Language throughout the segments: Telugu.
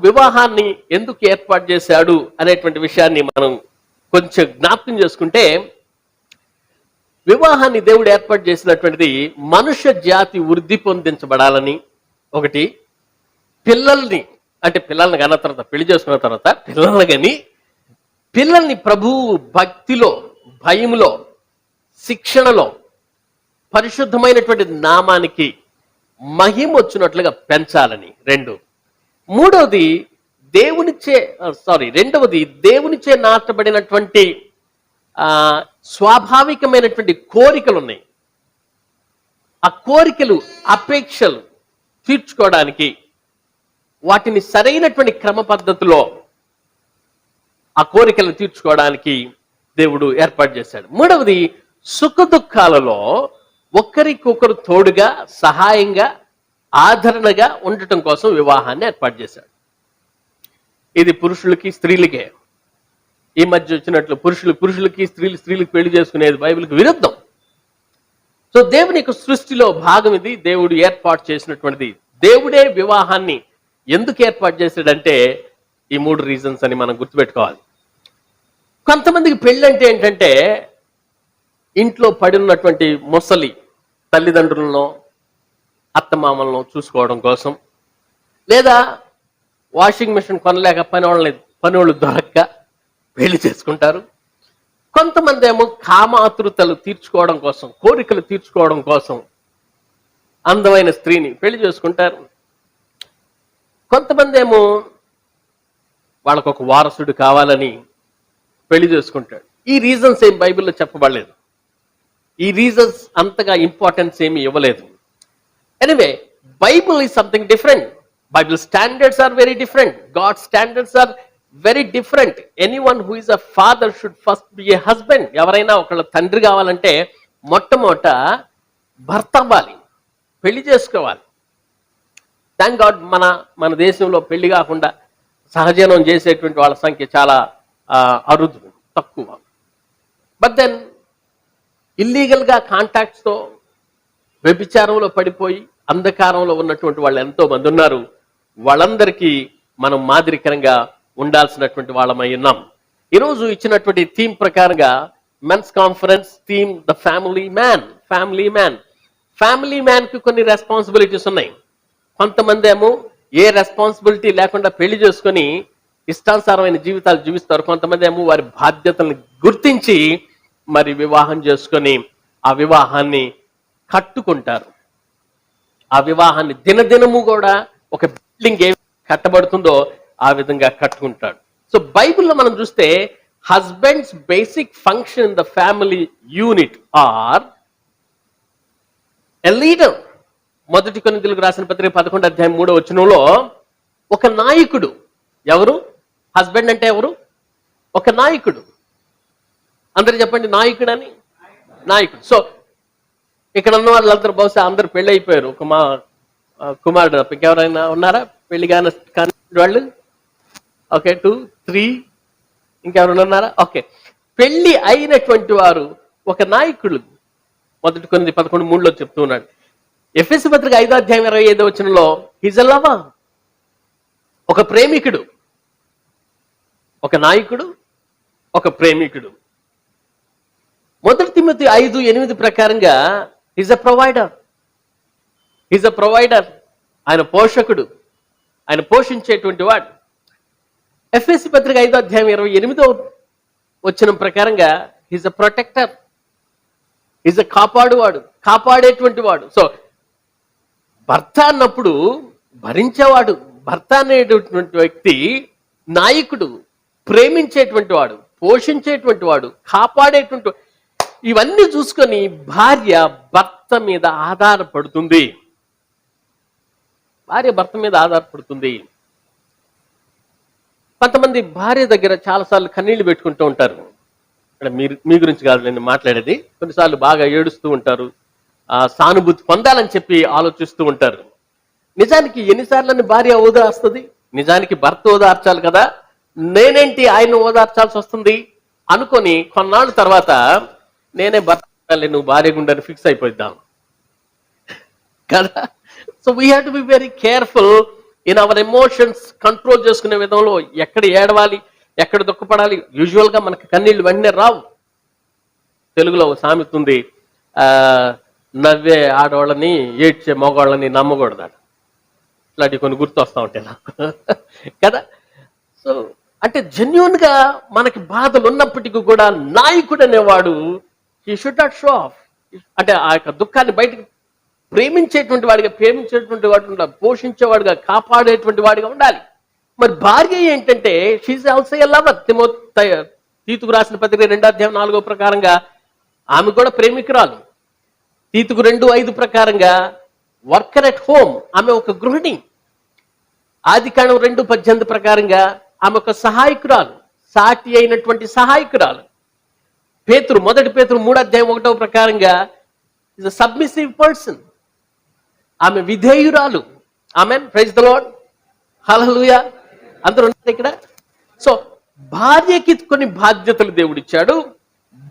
వివాహాన్ని ఎందుకు ఏర్పాటు చేశాడు అనేటువంటి విషయాన్ని మనం కొంచెం జ్ఞాపకం చేసుకుంటే, వివాహాన్ని దేవుడు ఏర్పాటు చేసినటువంటిది మనుష్య జాతి వృద్ధి పొందించబడాలని, ఒకటి పిల్లల్ని అంటే పిల్లల్ని కన్న తర్వాత పెళ్లి చేసుకున్న తర్వాత పిల్లల్ని కానీ పిల్లల్ని ప్రభువు భక్తిలో, భయములో, శిక్షణలో, పరిశుద్ధమైనటువంటి నామానికి మహిమ వచ్చినట్లుగా పెంచాలని. రెండవది దేవునిచే నాటబడినటువంటి స్వాభావికమైనటువంటి కోరికలు ఉన్నాయి. ఆ కోరికలు, అపేక్షలు తీర్చుకోవడానికి వాటిని సరైనటువంటి క్రమ పద్ధతిలో ఆ కోరికలను తీర్చుకోవడానికి దేవుడు ఏర్పాటు చేశాడు. మూడవది, సుఖ దుఃఖాలలో ఒకరికొకరు తోడుగా, సహాయంగా, ఆదరణగా ఉండటం కోసం వివాహాన్ని ఏర్పాటు చేశాడు. ఇది పురుషులకి స్త్రీలకే. ఈ మధ్య వచ్చినట్లు పురుషులకి స్త్రీలకు పెళ్లి చేసుకునేది బైబిల్కి విరుద్ధం. సో దేవుని యొక్క సృష్టిలో భాగం ఇది, దేవుడు ఏర్పాటు చేసినటువంటిది. దేవుడే వివాహాన్ని ఎందుకు ఏర్పాటు చేశాడంటే ఈ 3 రీజన్స్ అని మనం గుర్తుపెట్టుకోవాలి. కొంతమందికి పెళ్ళి అంటే ఏంటంటే ఇంట్లో పడి ఉన్నటువంటి ముసలి తల్లిదండ్రులను, అత్తమామలను చూసుకోవడం కోసం, లేదా వాషింగ్ మెషిన్ కొనలేక పనివాళ్ళు దొరక్క పెళ్లి చేసుకుంటారు. కొంతమంది ఏమో కామాతృతలు తీర్చుకోవడం కోసం, కోరికలు తీర్చుకోవడం కోసం అందమైన స్త్రీని పెళ్లి చేసుకుంటారు. కొంతమంది ఏమో వాళ్ళకు ఒక వారసుడు కావాలని పెళ్లి చేసుకుంటాడు. ఈ రీజన్స్ ఏం బైబిల్లో చెప్పబడలేదు. ఈ రీజన్స్ అంతగా ఇంపార్టెన్స్ ఏమి ఇవ్వలేదు. Anyway, Bible is something different. Bible standards are very different. God standards are very different. Anyone who is a father should first be a husband. ఎవరైనా ఒకళ్ళ తండ్రి కావాలంటే మొట్టమొదట భర్త అవ్వాలి, పెళ్లి చేసుకోవాలి. థ్యాంక్ గాడ్ మన దేశంలో పెళ్లి కాకుండా సహజనం చేసేటువంటి వాళ్ళ సంఖ్య చాలా అరుదు, తక్కువ. బట్ దెన్ ఇల్లీగల్గా కాంటాక్ట్స్తో వ్యభిచారంలో పడిపోయి అంధకారంలో ఉన్నటువంటి వాళ్ళు ఎంతో మంది ఉన్నారు. వాళ్ళందరికీ మనం మాదిరికరంగా ఉండాల్సినటువంటి వాళ్ళమై ఉన్నాం. ఈరోజు ఇచ్చినటువంటి థీమ్ ప్రకారంగా men's conference theme the family man. Family మ్యాన్కి కొన్ని రెస్పాన్సిబిలిటీస్ ఉన్నాయి. కొంతమంది ఏమో ఏ రెస్పాన్సిబిలిటీ లేకుండా పెళ్లి చేసుకొని ఇష్టానుసారమైన జీవితాలు జీవిస్తారు. కొంతమంది ఏమో వారి బాధ్యతలను గుర్తించి మరి వివాహం చేసుకొని ఆ వివాహాన్ని కట్టుకుంటారు. ఆ వివాహాన్ని దినదినము కూడా ఒక బిల్డింగ్ ఏ కట్టబడుతుందో ఆ విధంగా కట్టుకుంటాడు. సో బైబిల్లో మనం చూస్తే husbands basic function in the family unit are a leader. 1 కొరింథీయులకు రాసిన పత్రిక 11:3 ఒక నాయకుడు. ఎవరు? హస్బెండ్ అంటే ఎవరు? ఒక నాయకుడు. అందరు చెప్పండి, నాయకుడు అని. నాయకుడు. సో ఇక్కడ ఉన్న వాళ్ళందరూ బహుశా అందరూ పెళ్లి అయిపోయారు. ఒక మా కుమారుడు ఇంకెవరైనా ఉన్నారా పెళ్లి కాని వాళ్ళు? ఓకే, 2, 3 ఇంకెవరైనా ఉన్నారా? ఓకే, పెళ్లి అయినటువంటి వారు ఒక నాయకుడు. 1 కొరింథీ 11:3 చెప్తూ ఉన్నాడు. ఎఫెసీ పత్రిక 5:25 హిజ్ ఎ లవర్. ఒక ప్రేమికుడు, ఒక నాయకుడు, ఒక ప్రేమికుడు. 1 తిమోతి 5:8 ప్రకారంగా హిజ్ ఎ ప్రొవైడర్. ఆయన పోషకుడు, ఆయన పోషించేటువంటి వాడు. ఎఫెసీ పత్రిక 5:28 ప్రకారంగా హిజ్ ఎ ప్రొటెక్టర్, హిజ్ ఎ కాపాడేటువంటి వాడు. సో భర్త అన్నప్పుడు భరించేవాడు. భర్త అనేటటువంటి వ్యక్తి నాయకుడు, ప్రేమించేటువంటి వాడు, పోషించేటువంటి వాడు, కాపాడేటువంటి. ఇవన్నీ చూసుకొని భార్య భర్త మీద ఆధారపడుతుంది. కొంతమంది భార్య దగ్గర చాలాసార్లు కన్నీళ్లు పెట్టుకుంటూ ఉంటారు. ఇక్కడ మీ గురించి కాదు నేను మాట్లాడేది. కొన్నిసార్లు బాగా ఏడుస్తూ ఉంటారు, సానుభూతి పొందాలని చెప్పి ఆలోచిస్తూ ఉంటారు. నిజానికి ఎన్నిసార్లని భార్య ఓదార్స్తుంది? నిజానికి భర్త ఓదార్చాలి కదా, నేనేంటి ఆయన ఓదార్చాల్సి వస్తుంది అనుకొని కొన్నాళ్ళ తర్వాత నేనే భర్త, నువ్వు భార్య గుండని ఫిక్స్ అయిపోయిద్దాం కదా. So we have to be very careful in our emotions control చేసుకునే విధంలో ఎక్కడ ఏడవాలి, ఎక్కడ దుఃఖపడాలి. యూజువల్గా మనకి కన్నీళ్ళు వెంటనే రావు. తెలుగులో సామెత ఉంది, నవ్వే ఆడవాళ్ళని ఏడ్చే మగవాళ్ళని నమ్మకూడదాడు. ఇట్లాంటివి కొన్ని గుర్తు వస్తూ ఉంటాయి నాకు కదా. సో అంటే జెన్యున్గా మనకి బాధలు ఉన్నప్పటికీ కూడా నాయకుడు అనేవాడు he should not show off. అంటే ఆ యొక్క దుఃఖాన్ని బయటకు ప్రేమించేటువంటి వాడిగా, పోషించేవాడిగా, కాపాడేటువంటి వాడిగా ఉండాలి. మరి భార్య ఏంటంటే షీఈ్ ఆల్సో ఎ లవర్. తీతుకు రాసిన పత్రిక 2:4 ప్రకారంగా ఆమె కూడా ప్రేమికురాలు. తీతుకు 2:5 ప్రకారంగా వర్కర్ ఎట్ హోమ్, ఆమె ఒక గృహిణి. ఆదికాండం 2:18 ప్రకారంగా ఆమె ఒక సహాయకురాలు, సాటి అయినటువంటి సహాయకురాలు. మొదటి పేతురు 3:1 ప్రకారంగా ఇస్ అ సబ్మిసివ్ పర్సన్, ఆమె విధేయురాలు. Amen, praise the Lord, hallelujah. అందరూ ఉన్నారు ఇక్కడ. సో భార్యకి కొన్ని బాధ్యతలు దేవుడిచ్చాడు,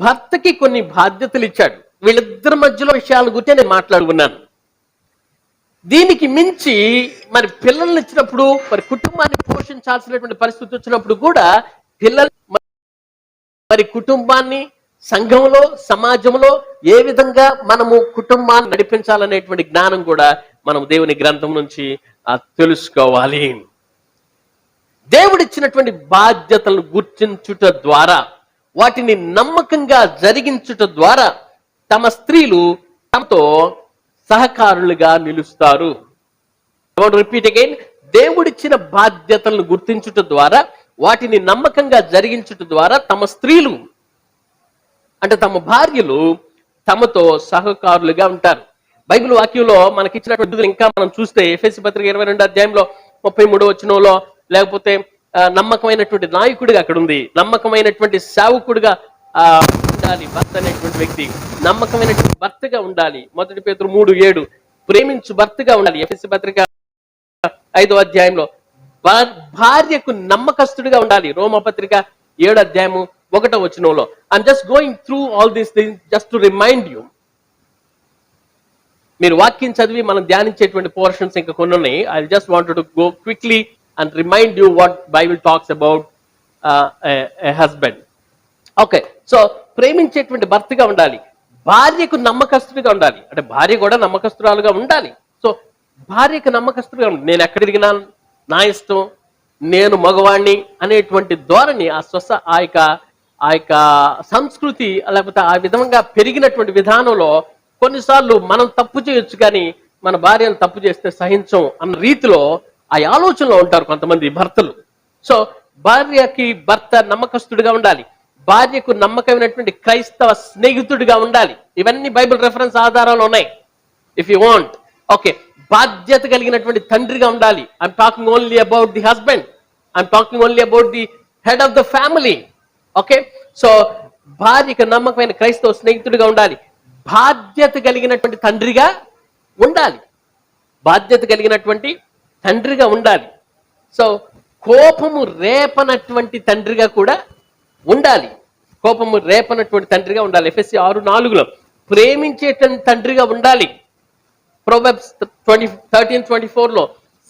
భర్తకి కొన్ని బాధ్యతలు ఇచ్చాడు. వీళ్ళిద్దరి మధ్యలో విషయాల గురించి నేను మాట్లాడుకున్నాను. దీనికి మించి మరి పిల్లల్ని ఇచ్చినప్పుడు, మరి కుటుంబాన్ని పోషించాల్సినటువంటి పరిస్థితి వచ్చినప్పుడు కూడా పిల్లలు మరి కుటుంబాన్ని, సంఘంలో, సమాజంలో ఏ విధంగా మనము కుటుంబాన్ని నడిపించాలనేటువంటి జ్ఞానం కూడా మనం దేవుని గ్రంథం నుంచి తెలుసుకోవాలి. దేవుడిచ్చినటువంటి బాధ్యతలను గుర్తించుట ద్వారా, వాటిని నమ్మకంగా జరిగించుట ద్వారా తమ స్త్రీలు తమతో సహకారులుగా నిలుస్తారు. రిపీట్ అగైన్, దేవుడిచ్చిన బాధ్యతలను గుర్తించుట ద్వారా, వాటిని నమ్మకంగా జరిగించుట ద్వారా తమ స్త్రీలు అంటే తమ భార్యలు తమతో సహకారులుగా ఉంటారు. బైబిల్ వాక్యంలో మనకిచ్చినటువంటి ఇంకా మనం చూస్తే ఎఫెసీ పత్రిక 22:33 లేకపోతే నమ్మకమైనటువంటి నాయకుడిగా అక్కడ ఉంది, నమ్మకమైనటువంటి సేవకుడిగా ఉండాలి భర్త అనేటువంటి వ్యక్తి, నమ్మకమైనటువంటి భర్తగా ఉండాలి. మొదటి పేతురు 3:7 ప్రేమించు భర్తగా ఉండాలి. ఎఫెసీ పత్రిక 5:1 భార్యకు నమ్మకస్తుడిగా ఉండాలి. రోమపత్రిక 7:1 I'm just going through all these things just to remind you. మీరు వాక్యం చదివి మనం ధ్యానించేటువంటి పోర్షన్స్ ఇంకా కొన్ని ఉన్నాయి. I just wanted to go quickly and remind you what Bible talks about a husband. Okay, so ప్రేమించేటువంటి భర్తగా ఉండాలి, భార్యకు నమ్మకస్తుడిగా ఉండాలి. అంటే భార్య కూడా నమ్మకస్తురాలుగా ఉండాలి. సో భార్యకు నమ్మకస్తుడిగా ఉండాలి. నేను ఎక్కడ తిరిగినా నా ఇష్టం, నేను మగవాణ్ణి అనేటువంటి ధోరణి, ఆ యొక్క సంస్కృతి, లేకపోతే ఆ విధంగా పెరిగినటువంటి విధానంలో కొన్నిసార్లు మనం తప్పు చేయొచ్చు, కానీ మన భార్యను తప్పు చేస్తే సహించం అన్న రీతిలో ఆ ఆలోచనలో ఉంటారు కొంతమంది భర్తలు. సో భార్యకి భర్త నమ్మకస్తుడిగా ఉండాలి, భార్యకు నమ్మకమైనటువంటి క్రైస్తవ స్నేహితుడిగా ఉండాలి. ఇవన్నీ బైబిల్ రెఫరెన్స్ ఆధారాలు ఉన్నాయి ఇఫ్ యూ వాంట్. ఓకే, బాధ్యత కలిగినటువంటి తండ్రిగా ఉండాలి. I'm talking only about the husband, I'm talking only about the head of the family. Okay, so భార్యకు నమ్మకమైన క్రైస్తవ స్నేహితుడిగా ఉండాలి, బాధ్యత కలిగినటువంటి తండ్రిగా ఉండాలి, బాధ్యత కలిగినటువంటి తండ్రిగా ఉండాలి. సో కోపము రేపనటువంటి తండ్రిగా కూడా ఉండాలి, కోపము రేపనటువంటి తండ్రిగా ఉండాలి. ఎఫెసీ 6:4 ప్రేమించేటువంటి తండ్రిగా ఉండాలి. ప్రొవెర్బ్స్ 13:24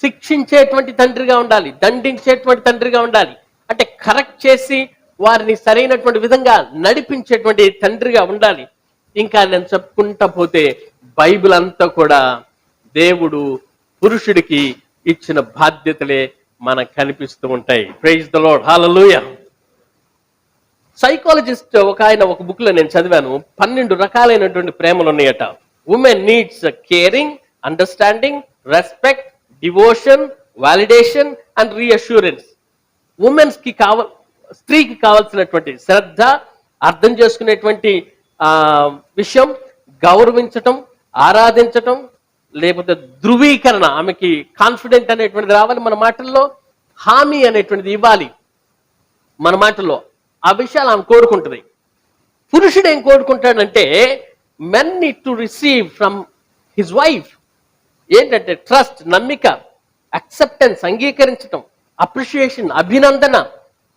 శిక్షించేటువంటి తండ్రిగా ఉండాలి, దండించేటువంటి తండ్రిగా ఉండాలి. అంటే కరెక్ట్ చేసి వారిని సరైనటువంటి విధంగా నడిపించేటువంటి తండ్రిగా ఉండాలి. ఇంకా నేను చెప్పుకుంటా పోతే బైబిల్ అంతా కూడా దేవుడు పురుషుడికి ఇచ్చిన బాధ్యతలే మనకు కనిపిస్తూ ఉంటాయి. Praise the Lord, hallelujah. Psychologist ఒక బుక్ లో నేను చదివాను, 12 రకాలైనటువంటి ప్రేమలు ఉన్నాయట. Women needs caring, understanding, respect, devotion, validation and reassurance. Women's కి స్త్రీకి కావాల్సినటువంటి శ్రద్ధ, అర్థం చేసుకునేటువంటి విషయం, గౌరవించటం, ఆరాధించటం, లేకపోతే ధృవీకరణ, ఆమెకి కాన్ఫిడెంట్ అనేటువంటిది రావాలి మన మాటల్లో, హామీ అనేటువంటిది ఇవ్వాలి మన మాటల్లో. ఆ విషయాలు ఆమె కోరుకుంటుంది. పురుషుడు ఏం కోరుకుంటాడంటే men need to receive from his wife ఏంటంటే ట్రస్ట్, నమ్మిక, అక్సెప్టెన్స్, అంగీకరించటం, అప్రిషియేషన్, అభినందన,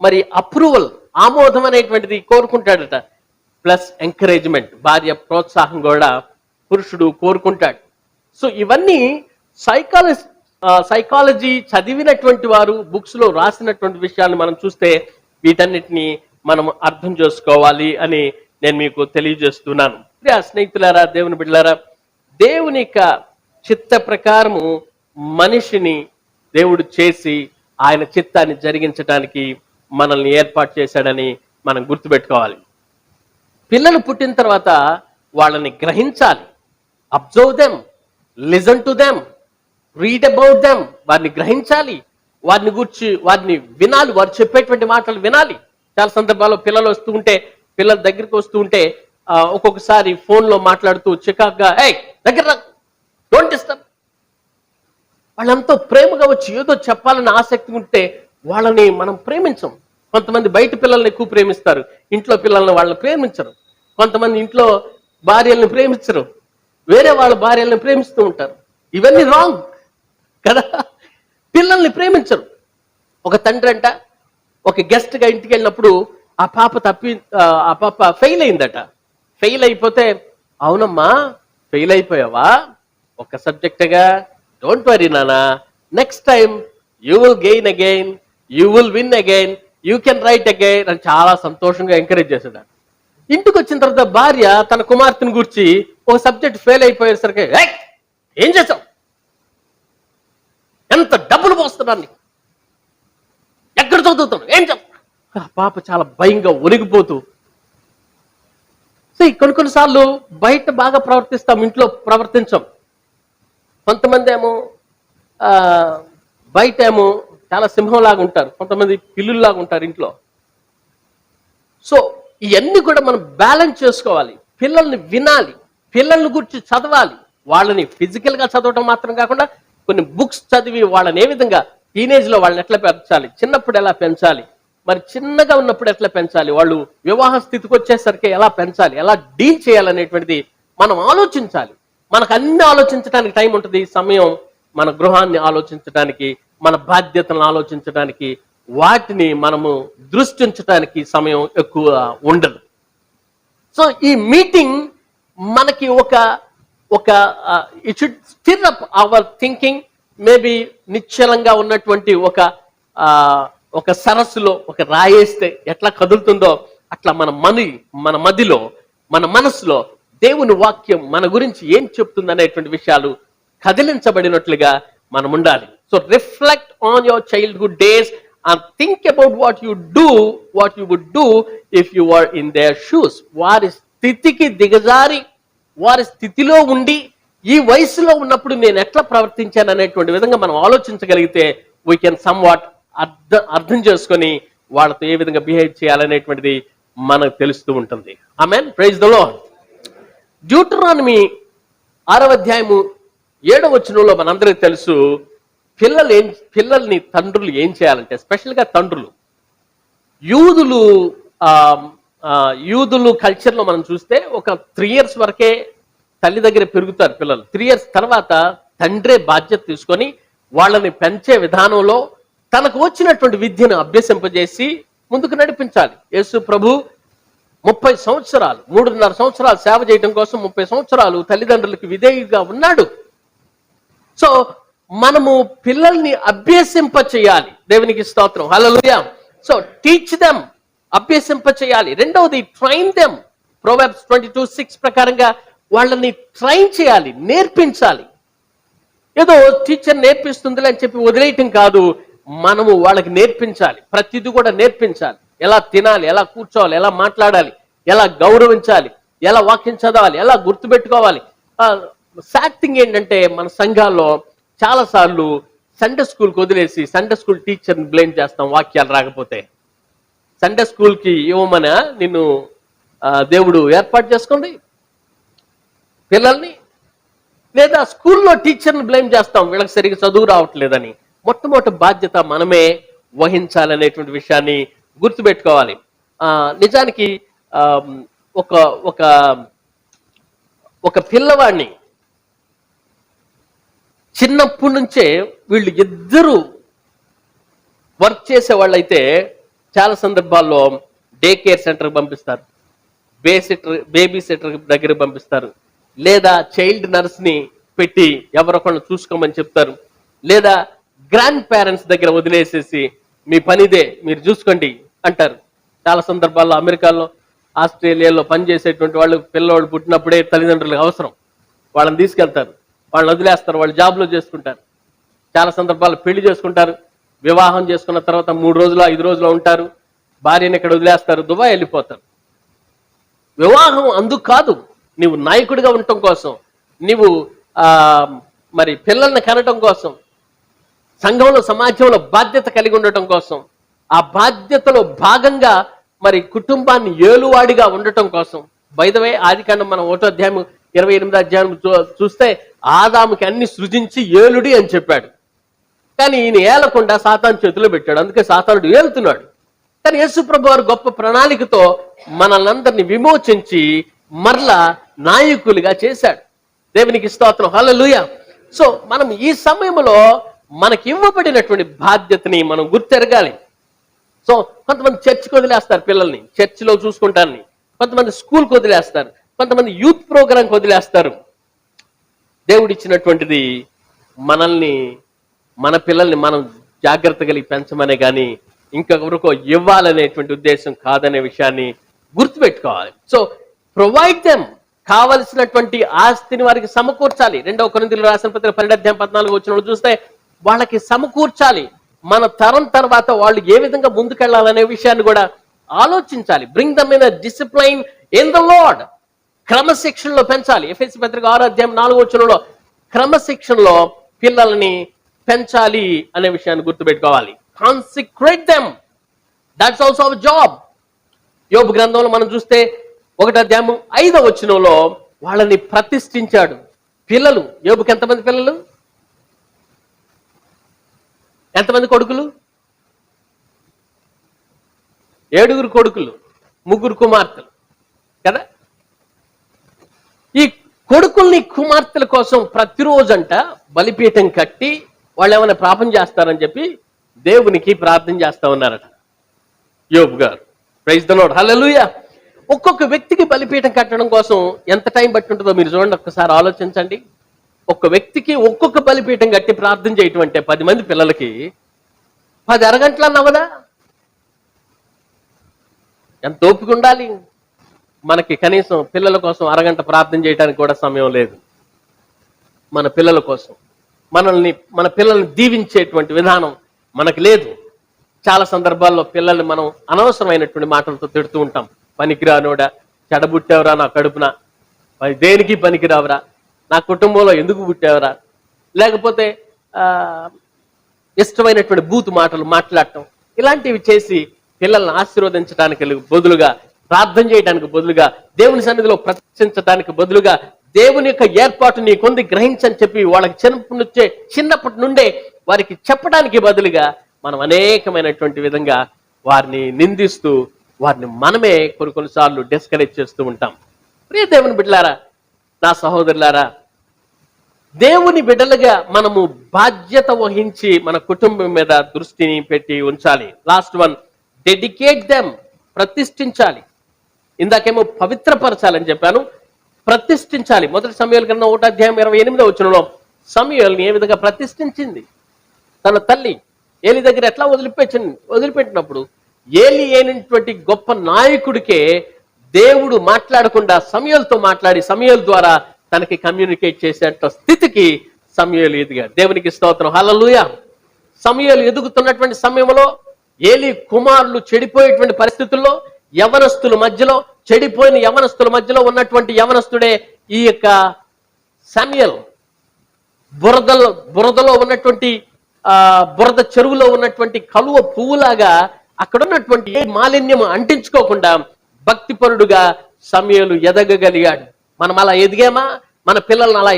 మరి అప్రూవల్, ఆమోదం అనేటువంటిది కోరుకుంటాడట. ప్లస్ ఎంకరేజ్మెంట్, భార్య ప్రోత్సాహం కూడా పురుషుడు కోరుకుంటాడు. సో ఇవన్నీ సైకాలజీ చదివినటువంటి వారు బుక్స్ లో రాసినటువంటి విషయాలను మనం చూస్తే వీటన్నిటిని మనం అర్థం చేసుకోవాలి అని నేను మీకు తెలియజేస్తున్నాను. స్నేహితులారా, దేవుని బిడ్డలారా, దేవుని యొక్క చిత్త ప్రకారము మనిషిని దేవుడు చేసి ఆయన చిత్తాన్ని జరిగించడానికి మనల్ని ఏర్పాటు చేశాడని మనం గుర్తుపెట్టుకోవాలి. పిల్లలు పుట్టిన తర్వాత వాళ్ళని గ్రహించాలి. Observe them, listen to them, read about them. వారిని గ్రహించాలి, వారిని గురించి వారిని వినాలి, వారు చెప్పేటువంటి మాటలు వినాలి. చాలా సందర్భాల్లో పిల్లలు వస్తూ ఉంటే, పిల్లల దగ్గరికి వస్తూ ఉంటే ఒక్కొక్కసారి ఫోన్లో మాట్లాడుతూ చికాగ్గా, ఏయ్ దగ్గర డోంట్ డిస్టర్బ్. వాళ్ళంతా ప్రేమగా వచ్చి ఏదో చెప్పాలని ఆసక్తి ఉంటే వాళ్ళని మనం ప్రేమించం. కొంతమంది బయట పిల్లల్ని ఎక్కువ ప్రేమిస్తారు, ఇంట్లో పిల్లల్ని వాళ్ళని ప్రేమించరు. కొంతమంది ఇంట్లో భార్యల్ని ప్రేమించరు, వేరే వాళ్ళ భార్యల్ని ప్రేమిస్తూ ఉంటారు. ఇవన్నీ రాంగ్ కదా. పిల్లల్ని ప్రేమించరు. ఒక తండ్రి అంట ఒక గెస్ట్గా ఇంటికి వెళ్ళినప్పుడు ఆ పాప ఫెయిల్ అయిందట. ఫెయిల్ అయిపోతే, అవునమ్మా ఫెయిల్ అయిపోయావా, ఒక సబ్జెక్టుగా, డోంట్ వరీ నానా, next time you will gain again, you will win again, you can write again అని చాలా సంతోషంగా ఎంకరేజ్ చేశాడు. ఇంటికి వచ్చిన తర్వాత భార్య తన కుమార్తెను గురించి ఒక సబ్జెక్ట్ ఫెయిల్ అయిపోయేసరికి, ఏం చేసావు, ఎంత డబ్బులు పోస్తున్నాను, ఎక్కడ చదువుతాను, ఏం చెప్తా. పాప చాలా భయంగా ఒరిగిపోతూ, కొన్నిసార్లు బయట బాగా ప్రవర్తిస్తాం, ఇంట్లో ప్రవర్తించాం. కొంతమంది ఏమో బయట ఏమో చాలా సింహంలాగా ఉంటారు, కొంతమంది పిల్లుల్లాగా ఉంటారు ఇంట్లో. సో ఇవన్నీ కూడా మనం బ్యాలెన్స్ చేసుకోవాలి. పిల్లల్ని వినాలి, పిల్లల్ని గురించి చదవాలి. వాళ్ళని ఫిజికల్గా చదవటం మాత్రం కాకుండా కొన్ని బుక్స్ చదివి వాళ్ళని ఏ విధంగా టీనేజ్లో వాళ్ళని ఎట్లా పెంచాలి, చిన్నప్పుడు ఎలా పెంచాలి, మరి చిన్నగా ఉన్నప్పుడు ఎట్లా పెంచాలి, వాళ్ళు వివాహ స్థితికి వచ్చేసరికి ఎలా పెంచాలి, ఎలా డీల్ చేయాలనేటువంటిది మనం ఆలోచించాలి. మనకు అన్ని ఆలోచించడానికి టైం ఉంటుంది, సమయం మన గృహాన్ని ఆలోచించడానికి, మన బాధ్యతలను ఆలోచించడానికి, వాటిని మనము దృష్టి ఉంచడానికి సమయం ఎక్కువ ఉండదు. సో ఈ మీటింగ్ మనకి it should stir up our thinking. Maybe నిశ్చలంగా ఉన్నటువంటి ఒక సరస్సులో ఒక రాయేస్తే ఎట్లా కదులుతుందో అట్లా మన మదిలో, మన మనసులో దేవుని వాక్యం మన గురించి ఏం చెప్తుంది అనేటువంటి విషయాలు కదిలించబడినట్లుగా మనం ఉండాలి. So reflect on your childhood days and think about what you would do if you were in their shoes. వారి స్థితికి దిగజారి, వారి స్థితిలో ఉండి, ఈ వయసులో ఉన్నప్పుడు నేను ఎట్లా ప్రవర్తించాను అనేటువంటి విధంగా మనం ఆలోచించగలిగితే వీ కెన్ సమ్ వాట్ అర్థం చేసుకొని వాళ్ళతో ఏ విధంగా బిహేవ్ చేయాలనేటువంటిది మనకు తెలుస్తూ ఉంటుంది. ఆమేన్, ప్రైజ్ ద లార్డ్. డ్యూటరానమీ 6వ అధ్యాయము 7వ వచనంలో మనందరికీ తెలుసు, పిల్లల్ని తండ్రులు ఏం చేయాలంటే, స్పెషల్గా తండ్రులు, యూదులు కల్చర్లో మనం చూస్తే ఒక 3 years వరకే తల్లి దగ్గర పెరుగుతారు పిల్లలు. 3 years తర్వాత తండ్రే బాధ్యత తీసుకొని వాళ్ళని పెంచే విధానంలో తనకు వచ్చినటువంటి విద్యను అభ్యసింపజేసి ముందుకు నడిపించాలి. యేసు ప్రభు 30 సంవత్సరాలు, 3.5 సంవత్సరాలు సేవ చేయడం కోసం 30 సంవత్సరాలు తల్లిదండ్రులకు విధేయుగా ఉన్నాడు. సో మనము పిల్లల్ని అభ్యసింప చేయాలి. దేవునికి స్తోత్రం, హల్లెలూయా. సో టీచ్ దెమ్, అభ్యసింప చేయాలి. రెండవది ట్రైన్ దెమ్. ప్రొవర్బ్స్ 22:6 ప్రకారంగా వాళ్ళని ట్రైన్ చేయాలి, నేర్పించాలి. ఏదో టీచర్ నేర్పిస్తుందిలే అని చెప్పి వదిలేయటం కాదు, మనము వాళ్ళకి నేర్పించాలి. ప్రతిదీ కూడా నేర్పించాలి. ఎలా తినాలి, ఎలా కూర్చోవాలి, ఎలా మాట్లాడాలి, ఎలా గౌరవించాలి, ఎలా వాక్యం చదవాలి, ఎలా గుర్తుపెట్టుకోవాలి. సాడ్ థింగ్ ఏంటంటే మన సంఘాల్లో చాలా సార్లు సండే స్కూల్కి వదిలేసి సండే స్కూల్ టీచర్ని బ్లేమ్ చేస్తాం వాక్యాలు రాకపోతే. సండే స్కూల్కి ఇవ్వమని నిన్ను దేవుడు ఏర్పాటు చేసుకోండి పిల్లల్ని, లేదా స్కూల్లో టీచర్ని బ్లేమ్ చేస్తాం వీళ్ళకి సరిగ్గా చదువు రావట్లేదని. మొట్టమొదటి బాధ్యత మనమే వహించాలనేటువంటి విషయాన్ని గుర్తుపెట్టుకోవాలి. నిజానికి ఒక పిల్లవాడిని చిన్నప్పటి నుంచే వీళ్ళు ఇద్దరు వర్క్ చేసే వాళ్ళైతే చాలా సందర్భాల్లో డే కేర్ సెంటర్కి పంపిస్తారు, బేబీ సిటర్ దగ్గర పంపిస్తారు, లేదా చైల్డ్ నర్స్ని పెట్టి ఎవరొకరిని చూసుకోమని చెప్తారు. లేదా గ్రాండ్ పేరెంట్స్ దగ్గర వదిలేసేసి మీ పనిదే మీరు చూసుకోండి అంటారు. చాలా సందర్భాల్లో అమెరికాలో, ఆస్ట్రేలియాలో పనిచేసేటువంటి వాళ్ళు పిల్లవాళ్ళు పుట్టినప్పుడే తల్లిదండ్రులకు అవసరం, వాళ్ళని తీసుకెళ్తారు, వాళ్ళని వదిలేస్తారు, వాళ్ళు జాబ్లో చేసుకుంటారు. చాలా సందర్భాల్లో పెళ్లి చేసుకుంటారు, వివాహం చేసుకున్న తర్వాత 3 రోజులు 5 రోజులు ఉంటారు, భార్యని ఇక్కడ వదిలేస్తారు, దుబాయ్ వెళ్ళిపోతారు. వివాహం అందుకు కాదు, నీవు నాయకుడిగా ఉండటం కోసం, నీవు మరి పిల్లల్ని కనటం కోసం, సంఘంలో సమాజంలో బాధ్యత కలిగి ఉండటం కోసం, ఆ బాధ్యతలో భాగంగా మరి కుటుంబాన్ని ఏలువాడిగా ఉండటం కోసం. బై ద వే, ఆదికాండం మనం 1వ అధ్యాయం 28వ అధ్యాయం చూస్తే ఆదాముకి అన్ని సృజించి ఏలుడి అని చెప్పాడు. కానీ ఈయన ఏలకుండా సాతాను చేతిలో పెట్టాడు, అందుకే సాతానుడు ఏలుతున్నాడు. కానీ యేసుప్రభు వారు గొప్ప ప్రణాళికతో మనల్నందరినీ విమోచించి మరలా నాయకులుగా చేశాడు. దేవునికి స్తోత్రం, హల్లెలూయా. సో మనం ఈ సమయంలో మనకి ఇవ్వబడినటువంటి బాధ్యతని మనం గుర్తెరగాలి. సో కొంతమంది చర్చికి వదిలేస్తారు పిల్లల్ని, చర్చిలో చూసుకుంటారని. కొంతమంది స్కూల్కి వదిలేస్తారు, కొంతమంది యూత్ ప్రోగ్రాంకి వదిలేస్తారు. దేవుడిచ్చినటువంటిది మనల్ని, మన పిల్లల్ని మనం జాగ్రత్త కలిగి పెంచమనే కానీ ఇంకొకరికో ఇవ్వాలనేటువంటి ఉద్దేశం కాదనే విషయాన్ని గుర్తుపెట్టుకోవాలి. సో ప్రొవైడ్ దెమ్, కావలసినటువంటి ఆస్తిని వారికి సమకూర్చాలి. 2వ కొరింథీయులకు రాసిన పత్రిక 12వ అధ్యాయం 14వ వచనంలో చూస్తే వాళ్ళకి సమకూర్చాలి. మన తరం తర్వాత వాళ్ళు ఏ విధంగా ముందుకెళ్లాలనే విషయాన్ని కూడా ఆలోచించాలి. Bring them in discipline in the Lord, క్రమశిక్షణలో పెంచాలి. ఎఫెసీ పత్రిక 6వ అధ్యాయం 4వ వచనంలో క్రమశిక్షణలో పిల్లల్ని పెంచాలి అనే విషయాన్ని గుర్తుపెట్టుకోవాలి. Consecrate them, that's also our job. యోబు గ్రంథంలో మనం చూస్తే 1వ అధ్యాయం 5వ వచనంలో వాళ్ళని ప్రతిష్ఠించాడు. పిల్లలు, యోబుకి ఎంతమంది పిల్లలు, ఎంతమంది కొడుకులు? 7 కొడుకులు, 3 కుమార్తెలు కదా. ఈ కొడుకుల్ని కుమార్తెల కోసం ప్రతిరోజంట బలిపీఠం కట్టి వాళ్ళు ఏమైనా పాపం చేస్తారని చెప్పి దేవునికి ప్రార్థన చేస్తా ఉన్నారట యోబు గారు. ప్రైజ్ ద లార్డ్, హల్లెలూయా. ఒక్కొక్క వ్యక్తికి బలిపీఠం కట్టడం కోసం ఎంత టైం బట్టి ఉంటుందో మీరు చూడండి, ఒక్కసారి ఆలోచించండి. ఒక్క వ్యక్తికి ఒక్కొక్క బలిపీఠం కట్టి ప్రార్థన చేయటం అంటే 10 మంది పిల్లలకి 10 అరగంటలు అన్నవదా? ఎంత ఓపిక ఉండాలి. మనకి కనీసం పిల్లల కోసం అరగంట ప్రార్థన చేయడానికి కూడా సమయం లేదు. మన పిల్లల కోసం, మన పిల్లల్ని దీవించేటువంటి విధానం మనకు లేదు. చాలా సందర్భాల్లో పిల్లల్ని మనం అనవసరమైనటువంటి మాటలతో తిడుతూ ఉంటాం. పనికిరానోడా, చెడబుట్టావురా నా కడుపున, దేనికి పనికిరావురా, నా కుటుంబంలో ఎందుకు పుట్టావురా, లేకపోతే ఇష్టమైనటువంటి బూతు మాటలు మాట్లాడటం, ఇలాంటివి చేసి పిల్లల్ని ఆశీర్వదించడానికి బదులుగా, ప్రార్థన చేయడానికి బదులుగా, దేవుని సన్నిధిలో ప్రదర్శించడానికి బదులుగా, దేవుని యొక్క ఏర్పాటు నీకుంది గ్రహించని చెప్పి వాళ్ళకి చిన్నప్పటి నుండే వారికి చెప్పడానికి బదులుగా మనం అనేకమైనటువంటి విధంగా వారిని నిందిస్తూ వారిని మనమే కొన్నిసార్లు డిస్కరేజ్ చేస్తూ ఉంటాం. ప్రియ దేవుని బిడ్డలారా, నా సహోదరులారా, దేవుని బిడ్డలుగా మనము బాధ్యత వహించి మన కుటుంబం మీద దృష్టిని పెట్టి ఉంచాలి. లాస్ట్ వన్, డెడికేట్ దెమ్, ప్రతిష్ఠించాలి. ఇందాకేమో పవిత్రపరచాలని చెప్పాను, ప్రతిష్ఠించాలి. 1 సమూయేలు గ్రంథం 1వ అధ్యాయం 28వ వచనంలో సమూయేలుని ఏ విధంగా ప్రతిష్ఠించింది తన తల్లి ఏలి దగ్గర ఎట్లా వదిలిపెట్టినప్పుడు ఏలి అయినటువంటి గొప్ప నాయకుడికే దేవుడు మాట్లాడకుండా సమూయేలుతో మాట్లాడి సమూయేలు ద్వారా తనకి కమ్యూనికేట్ చేసేట స్థితికి సమూయేలు ఎదిగాడు. దేవునికి స్తోత్రం, హల్లెలూయా. సమూయేలు ఎదుగుతున్నటువంటి సమయంలో ఏలి కుమారులు చెడిపోయేటువంటి పరిస్థితుల్లో యవనస్తుల మధ్యలో, చెడిపోయిన యవనస్తుల మధ్యలో ఉన్నటువంటి యవనస్తుడే ఈ యొక్క సమూయేలు. బురదలో ఉన్నటువంటి బురద చెరువులో ఉన్నటువంటి కలువ పువ్వులాగా అక్కడ ఉన్నటువంటి ఏ మాలిన్యం అంటించుకోకుండా భక్తిపరుడుగా సమూయేలు ఎదగగలిగాడు. మనం అలా ఎదిగామా? మన పిల్లల్ని అలా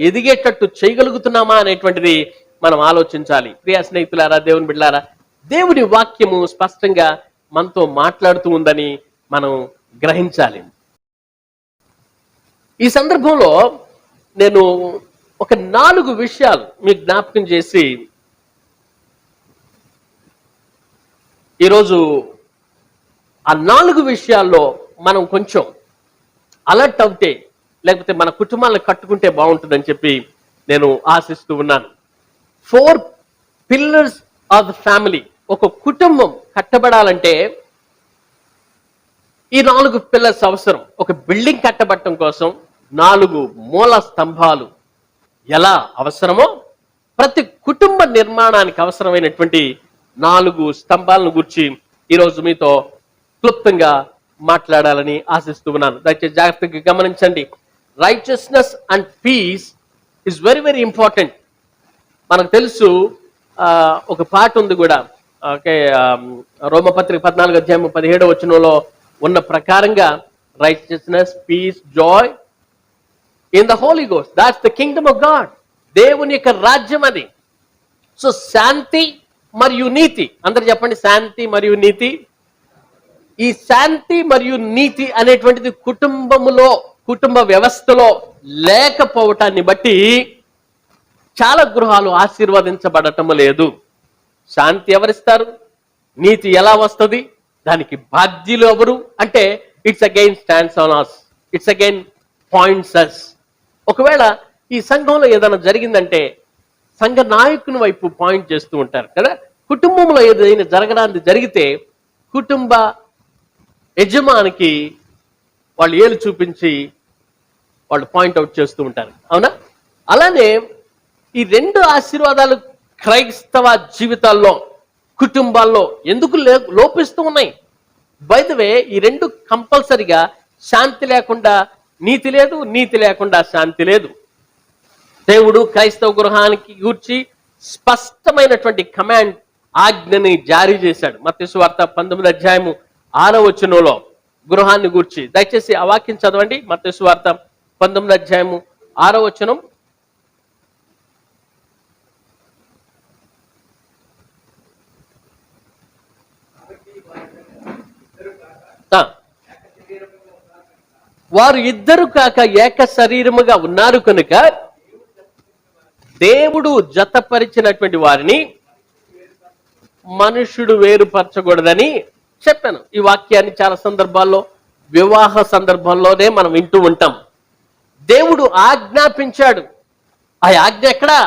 ఎదిగేటట్టు చేయగలుగుతున్నామా అనేటువంటిది మనం ఆలోచించాలి. ప్రియ స్నేహితులారా, దేవుని బిడ్డలారా, దేవుని వాక్యము స్పష్టంగా మనతో మాట్లాడుతూ ఉందని మనం గ్రహించాలి. ఈ సందర్భంలో నేను ఒక 4 విషయాలు మీకు జ్ఞాపకం చేసి ఈరోజు ఆ 4 విషయాల్లో మనం కొంచెం అలర్ట్ అవుతే, లేకపోతే మన కుటుంబాలను కట్టుకుంటే బాగుంటుందని చెప్పి నేను ఆశిస్తూ ఉన్నాను. 4 పిల్లర్స్ ఆఫ్ ద ఫ్యామిలీ. ఒక కుటుంబం కట్టబడాలంటే ఈ 4 పిల్లర్స్ అవసరం. ఒక బిల్డింగ్ కట్టబడటం కోసం 4 మూల స్తంభాలు ఎలా అవసరమో ప్రతి కుటుంబ నిర్మాణానికి అవసరమైనటువంటి 4 స్తంభాలను గురించి ఈరోజు మీతో క్లుప్తంగా మాట్లాడాలని ఆశిస్తూ ఉన్నాను. దయచేసి జాగ్రత్తగా గమనించండి. Righteousness and peace is very very important. మనకు తెలుసు, ఒక పాట ఉంది కూడా. ఓకే, రోమపత్రిక 14:17 ఉన్న ప్రకారంగా righteousness, peace, joy in the holy ghost, that's the kingdom of God. దేవుని యొక్క రాజ్యం అది. సో శాంతి మరియు నీతి, అందరు చెప్పండి, శాంతి మరియు నీతి. ఈ శాంతి మరియు నీతి అనేటువంటిది కుటుంబ వ్యవస్థలో లేకపోవటాన్ని బట్టి చాలా గృహాలు ఆశీర్వదించబడటం లేదు. శాంతి ఎవరిస్తారు? నీతి ఎలా వస్తుంది? దానికి బాధ్యులు ఎవరు అంటే it's again stands on us, it's again points us. ఒకవేళ ఈ సంఘంలో ఏదైనా జరిగిందంటే సంఘ నాయకుని వైపు పాయింట్ చేస్తూ ఉంటారు కదా. కుటుంబంలో ఏదైనా జరగడానికి జరిగితే కుటుంబ యజమానికి వాళ్ళు ఏలు చూపించి వాళ్ళు పాయింట్అవుట్ చేస్తూ ఉంటారు, అవునా? అలానే ఈ 2 ఆశీర్వాదాలు క్రైస్తవ జీవితాల్లో, కుటుంబాల్లో ఎందుకు లోపిస్తూ ఉన్నాయి? బై ద వే, ఈ 2 కంపల్సరిగా శాంతి లేకుండా నీతి లేదు, నీతి లేకుండా శాంతి లేదు. దేవుడు క్రైస్తవ గృహానికి గూర్చి స్పష్టమైనటువంటి కమాండ్, ఆజ్ఞని జారీ చేశాడు. మత్తయి సువార్త 19:6 గృహాన్ని గూర్చి. దయచేసి ఆ వాక్యం చదవండి. మత్తయి సువార్త 19:6. వారు ఇద్దరు కాక ఏక శరీరముగా ఉన్నారు కనుక దేవుడు జతపరిచినటువంటి వారిని మనుషుడు వేరుపరచకూడదని చెప్పాను. ఈ వాక్యాన్ని చాలా సందర్భాల్లో, వివాహ సందర్భంలోనే మనం వింటూ ఉంటాం. దేవుడు ఆజ్ఞాపించాడు. ఆ ఆజ్ఞ ఎక్కడా?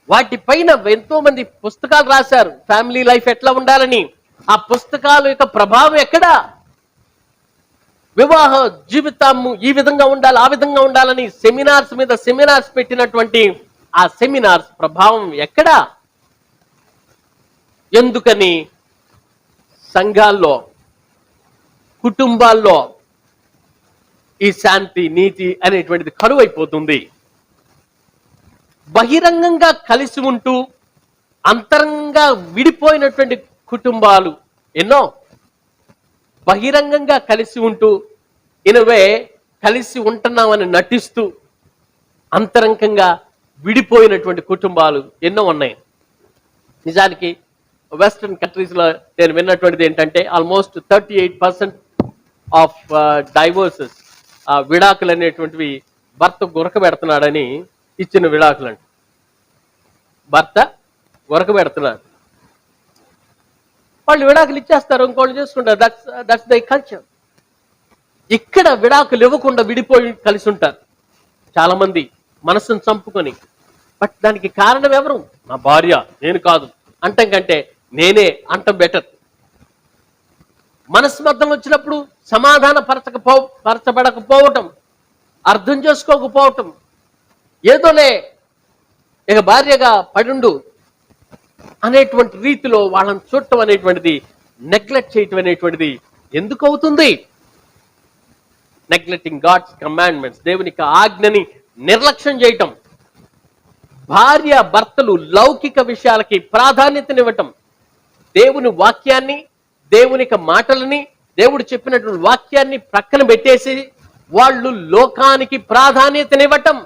వాటిపైన ఎంతో మంది పుస్తకాలు రాశారు, ఫ్యామిలీ లైఫ్ ఎట్లా ఉండాలని. ఆ పుస్తకాల యొక్క ప్రభావం ఎక్కడా? వివాహ జీవితము ఈ విధంగా ఉండాలి, ఆ విధంగా ఉండాలని సెమినార్స్ మీద సెమినార్స్ పెట్టినటువంటి ఆ సెమినార్స్ ప్రభావం ఎక్కడా? ఎందుకని సంఘాల్లో, కుటుంబాల్లో ఈ శాంతి, నీతి అనేటువంటిది కరువైపోతుంది. బహిరంగంగా కలిసి ఉంటూ అంతరంగా విడిపోయినటువంటి కుటుంబాలు ఎన్నో. బహిరంగంగా కలిసి ఉంటూ ఇనవే కలిసి ఉంటున్నామని నటిస్తూ అంతరంగంగా విడిపోయినటువంటి కుటుంబాలు ఎన్నో ఉన్నాయి. నిజానికి వెస్ట్రన్ కంట్రీస్లో నేను విన్నటువంటిది ఏంటంటే ఆల్మోస్ట్ 38% ఆఫ్ డైవోర్సెస్, విడాకులు అనేటువంటివి భర్త గురకబెడుతున్నాడని ఇచ్చిన విడాకులు అంట. భర్త గురకబెడుతున్నాడు, వాళ్ళు విడాకులు ఇచ్చేస్తారు, ఇంకోళ్ళు చేసుకుంటారు. That's the culture. ఇక్కడ విడాకులు ఇవ్వకుండా విడిపోయి కలిసి ఉంటారు చాలా మంది, మనసును చంపుకొని. బట్ దానికి కారణం ఎవరు? నా భార్య, నేను కాదు అంటం కంటే నేనే అంటం బెటర్. మనస్మర్థం వచ్చినప్పుడు సమాధాన పరచబడకపోవటం, అర్థం చేసుకోకపోవటం, ఏదోలే ఇక భార్యగా పడుండు అనేటువంటి రీతిలో వాళ్ళని చూడటం అనేటువంటిది, నెగ్లెక్ట్ చేయటం అనేటువంటిది ఎందుకు అవుతుంది? నెగ్లెక్టింగ్ గాడ్స్ కమాండ్మెంట్స్, దేవుని యొక్క ఆజ్ఞని నిర్లక్ష్యం చేయటం. భార్య భర్తలు లౌకిక విషయాలకి ప్రాధాన్యతనివ్వటం, దేవుని వాక్యాన్ని, దేవుని యొక్క మాటలని, దేవుడు చెప్పినటువంటి వాక్యాన్ని ప్రక్కన పెట్టేసి వాళ్ళు లోకానికి ప్రాధాన్యతనివ్వటం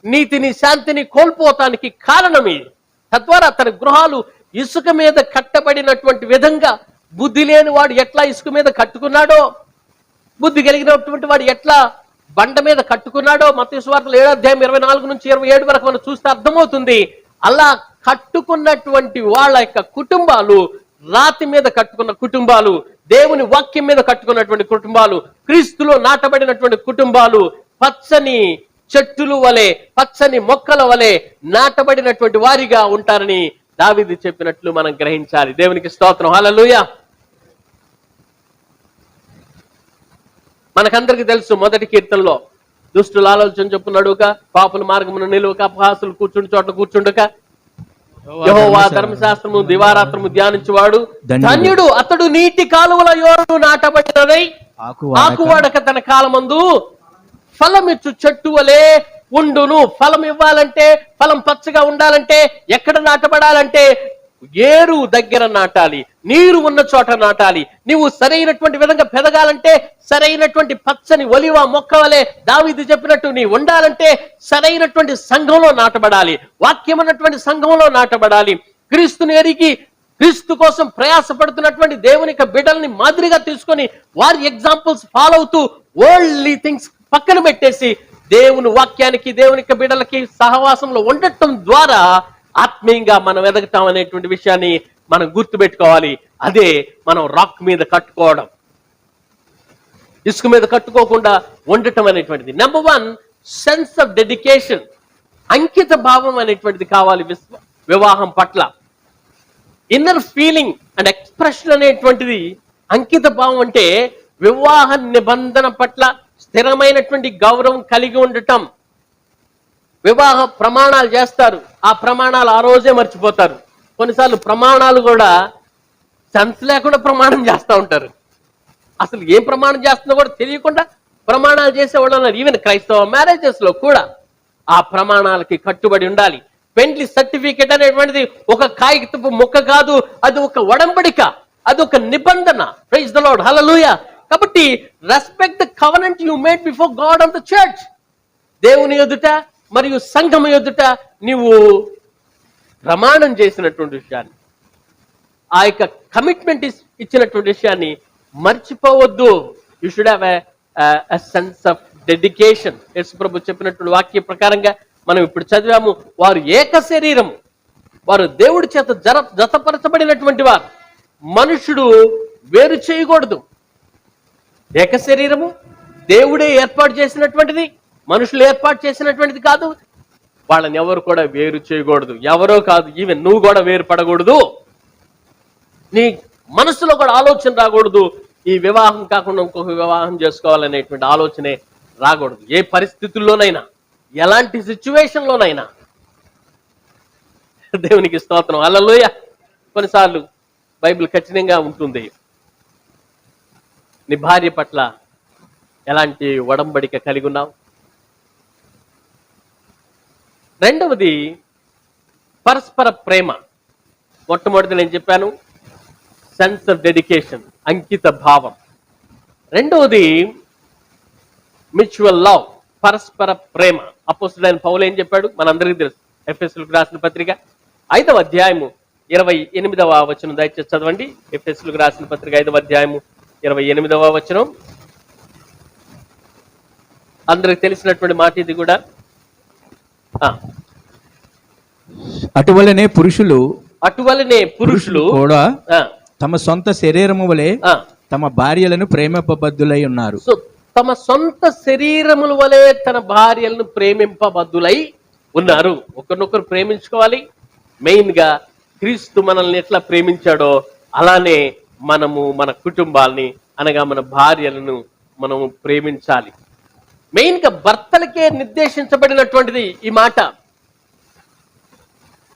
నీతిని, శాంతిని కోల్పోతానికి కారణమే. తద్వారా తన గృహాలు ఇసుక మీద కట్టబడినటువంటి విధంగా, బుద్ధి లేని వాడు ఎట్లా ఇసుక మీద కట్టుకున్నాడో, బుద్ధి కలిగినటువంటి వాడు ఎట్లా బండ మీద కట్టుకున్నాడో మత్తయి సువార్త 7:24-27 వరకు మనం చూస్తే అర్థమవుతుంది. అలా కట్టుకున్నటువంటి వాళ్ళ యొక్క కుటుంబాలు, రాతి మీద కట్టుకున్న కుటుంబాలు, దేవుని వాక్యం మీద కట్టుకున్నటువంటి కుటుంబాలు, క్రీస్తులో నాటబడినటువంటి కుటుంబాలు పచ్చని చెట్టులు వలె, పచ్చని మొక్కల వలె నాటబడినటువంటి వారిగా ఉంటారని దావీదు చెప్పినట్లు మనం గ్రహించాలి. దేవునికి స్తోత్రం. హల్లెలూయా. మనకందరికి తెలుసు, మొదటి కీర్తనలో దుష్టుల ఆలోచన చొప్పున నడువక, పాపుల మార్గమున నిలువక, అపహాసులు కూర్చుండి చోట కూర్చుండక, యెహోవా ధర్మశాస్త్రము దివారాత్రము ధ్యానించువాడు ధన్యుడు. అతడు నీటి కాలువల యోరను నాటబడినదై ఆకువాడక తన కాలమందు ఫలమిచ్చు చెట్టు వలె ఉండును. ఫలం ఇవ్వాలంటే, ఫలం పచ్చగా ఉండాలంటే ఎక్కడ నాటబడాలంటే ఏరు దగ్గర నాటాలి, నీరు ఉన్న చోట నాటాలి. నీవు సరైనటువంటి విధంగా పెరగాలంటే సరైనటువంటి పచ్చని ఒలివ మొక్క వలె దావీదు చెప్పినట్టు నీ ఉండాలంటే సరైనటువంటి సంఘంలో నాటబడాలి, వాక్యం అన్నటువంటి సంఘంలో నాటబడాలి. క్రీస్తుని ఎరిగి క్రీస్తు కోసం ప్రయాసపడుతున్నటువంటి దేవుని యొక్క బిడ్డల్ని మాదిరిగా తీసుకొని వారి ఎగ్జాంపుల్స్ ఫాలో అవుతూ వరల్డ్లీ థింగ్స్ పక్కన పెట్టేసి దేవుని వాక్యానికి, దేవుని యొక్క బిడ్డలకి సహవాసంలో ఉండటం ద్వారా ఆత్మీయంగా మనం ఎదగతాం అనేటువంటి విషయాన్ని మనం గుర్తుపెట్టుకోవాలి. అదే మనం రాక్ మీద కట్టుకోవడం, ఇసుక మీద కట్టుకోకుండా ఉండటం అనేటువంటిది. నెంబర్ 1, సెన్స్ ఆఫ్ డెడికేషన్, అంకిత భావం అనేటువంటిది కావాలి వివాహం పట్ల. ఇన్నర్ ఫీలింగ్ అండ్ ఎక్స్ప్రెషన్ అనేటువంటిది అంకిత భావం అంటే వివాహ నిబంధన పట్ల స్థిరమైనటువంటి గౌరవం కలిగి ఉండటం. వివాహ ప్రమాణాలు చేస్తారు, ఆ ప్రమాణాలు ఆ రోజే మర్చిపోతారు. కొన్నిసార్లు ప్రమాణాలు కూడా సెన్స్ లేకుండా ప్రమాణం చేస్తూ ఉంటారు. అసలు ఏం ప్రమాణం చేస్తున్నా కూడా తెలియకుండా ప్రమాణాలు చేసేవాళ్ళు ఉన్నారు. ఈవెన్ క్రైస్తవ మ్యారేజెస్ లో కూడా ఆ ప్రమాణాలకి కట్టుబడి ఉండాలి. పెండ్లి సర్టిఫికేట్ అనేటువంటిది ఒక కాగితపు ముక్క కాదు, అది ఒక ఒడంబడిక, అది ఒక నిబంధన. Praise the Lord. హల్లెలూయా. కాబట్టి respect the covenant you made before God of the church. దేవుని ఎదుట మరియు సంఘం ఎదుట నీవు ప్రమాణం చేసినటువంటి విషయాన్ని, ఆ యొక్క కమిట్మెంట్ ఇచ్చినటువంటి విషయాన్ని మర్చిపోవద్దు. You should have a sense of dedication. యేసు ప్రభు చెప్పినటువంటి వాక్య ప్రకారంగా మనం ఇప్పుడు చదివాము, వారు ఏక శరీరము, వారు దేవుడి చేత జతపరచబడినటువంటి వారు. మనుషుడు వేరు చేయకూడదు. ఏక శరీరము దేవుడే ఏర్పాటు చేసినటువంటిది, మనుషులు ఏర్పాటు చేసినటువంటిది కాదు. వాళ్ళని ఎవరు కూడా వేరు చేయకూడదు. ఎవరో కాదు, ఈవెన్ నువ్వు కూడా వేరు పడకూడదు. నీ మనసులో కూడా ఆలోచన రాకూడదు, ఈ వివాహం కాకుండా ఇంకొక వివాహం చేసుకోవాలనేటువంటి ఆలోచనే రాకూడదు. ఏ పరిస్థితుల్లోనైనా, ఎలాంటి సిచ్యువేషన్లోనైనా. దేవునికి స్తోత్రం. హల్లెలూయా. కొన్నిసార్లు బైబిల్ కఠినంగా ఉంటుంది. నీ భార్య పట్ల ఎలాంటి ఒడంబడిక కలిగి ఉన్నావు? రెండవది పరస్పర ప్రేమ. మొట్టమొదటి నేను చెప్పాను సెన్స్ ఆఫ్ డెడికేషన్, అంకిత భావం. రెండవది మ్యూచువల్ లవ్, పరస్పర ప్రేమ. అపోస్తలుడైన పౌలు ఏం చెప్పాడు మనందరికీ తెలుసు. ఎఫెసీయులకు రాసిన పత్రిక 5వ అధ్యాయము 28వ వచనం దయచేసి చదవండి. ఎఫెసీయులకు రాసిన పత్రిక 5వ అధ్యాయము 28వ వచనం. అందరికి తెలిసినటువంటి మాట ఇది కూడా. అటువలనే పురుషులు కూడా తమ సొంత శరీరము వలె తమ భార్యలను ప్రేమింపబద్దులై ఉన్నారు. సో తమ సొంత శరీరముల వలె తన భార్యలను ప్రేమింపబద్దులై ఉన్నారు. ఒకరినొకరు ప్రేమించుకోవాలి. మెయిన్ గా క్రీస్తు మనల్ని ఎట్లా ప్రేమించాడో అలానే మనము మన కుటుంబాలని, అనగా మన భార్యలను మనము ప్రేమించాలి. మెయిన్ గా భర్తలకే నిర్దేశించబడినటువంటిది ఈ మాట.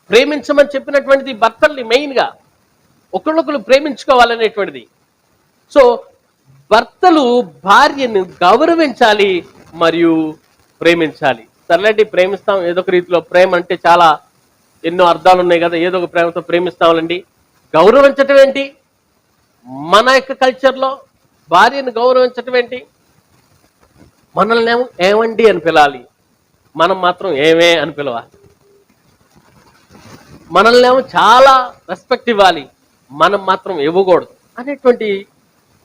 ప్రేమించమని చెప్పినటువంటిది భర్తల్ని మెయిన్ గా ఒకళ్ళొకరు ప్రేమించుకోవాలనేటువంటిది. సో భర్తలు భార్యను గౌరవించాలి మరియు ప్రేమించాలి. సర్లేండి, ప్రేమిస్తాం ఏదో ఒక రీతిలో. ప్రేమ అంటే చాలా ఎన్నో అర్థాలు ఉన్నాయి కదా. ఏదో ఒక ప్రేమతో ప్రేమిస్తామండి. గౌరవించటం ఏంటి? మన యొక్క కల్చర్లో భార్యను గౌరవించటం ఏంటి? మనల్ని ఏమండి అని పిలాలి, మనం మాత్రం ఏమే అని పిలవాలి. మనల్ని చాలా రెస్పెక్ట్ ఇవ్వాలి, మనం మాత్రం ఇవ్వకూడదు అనేటువంటి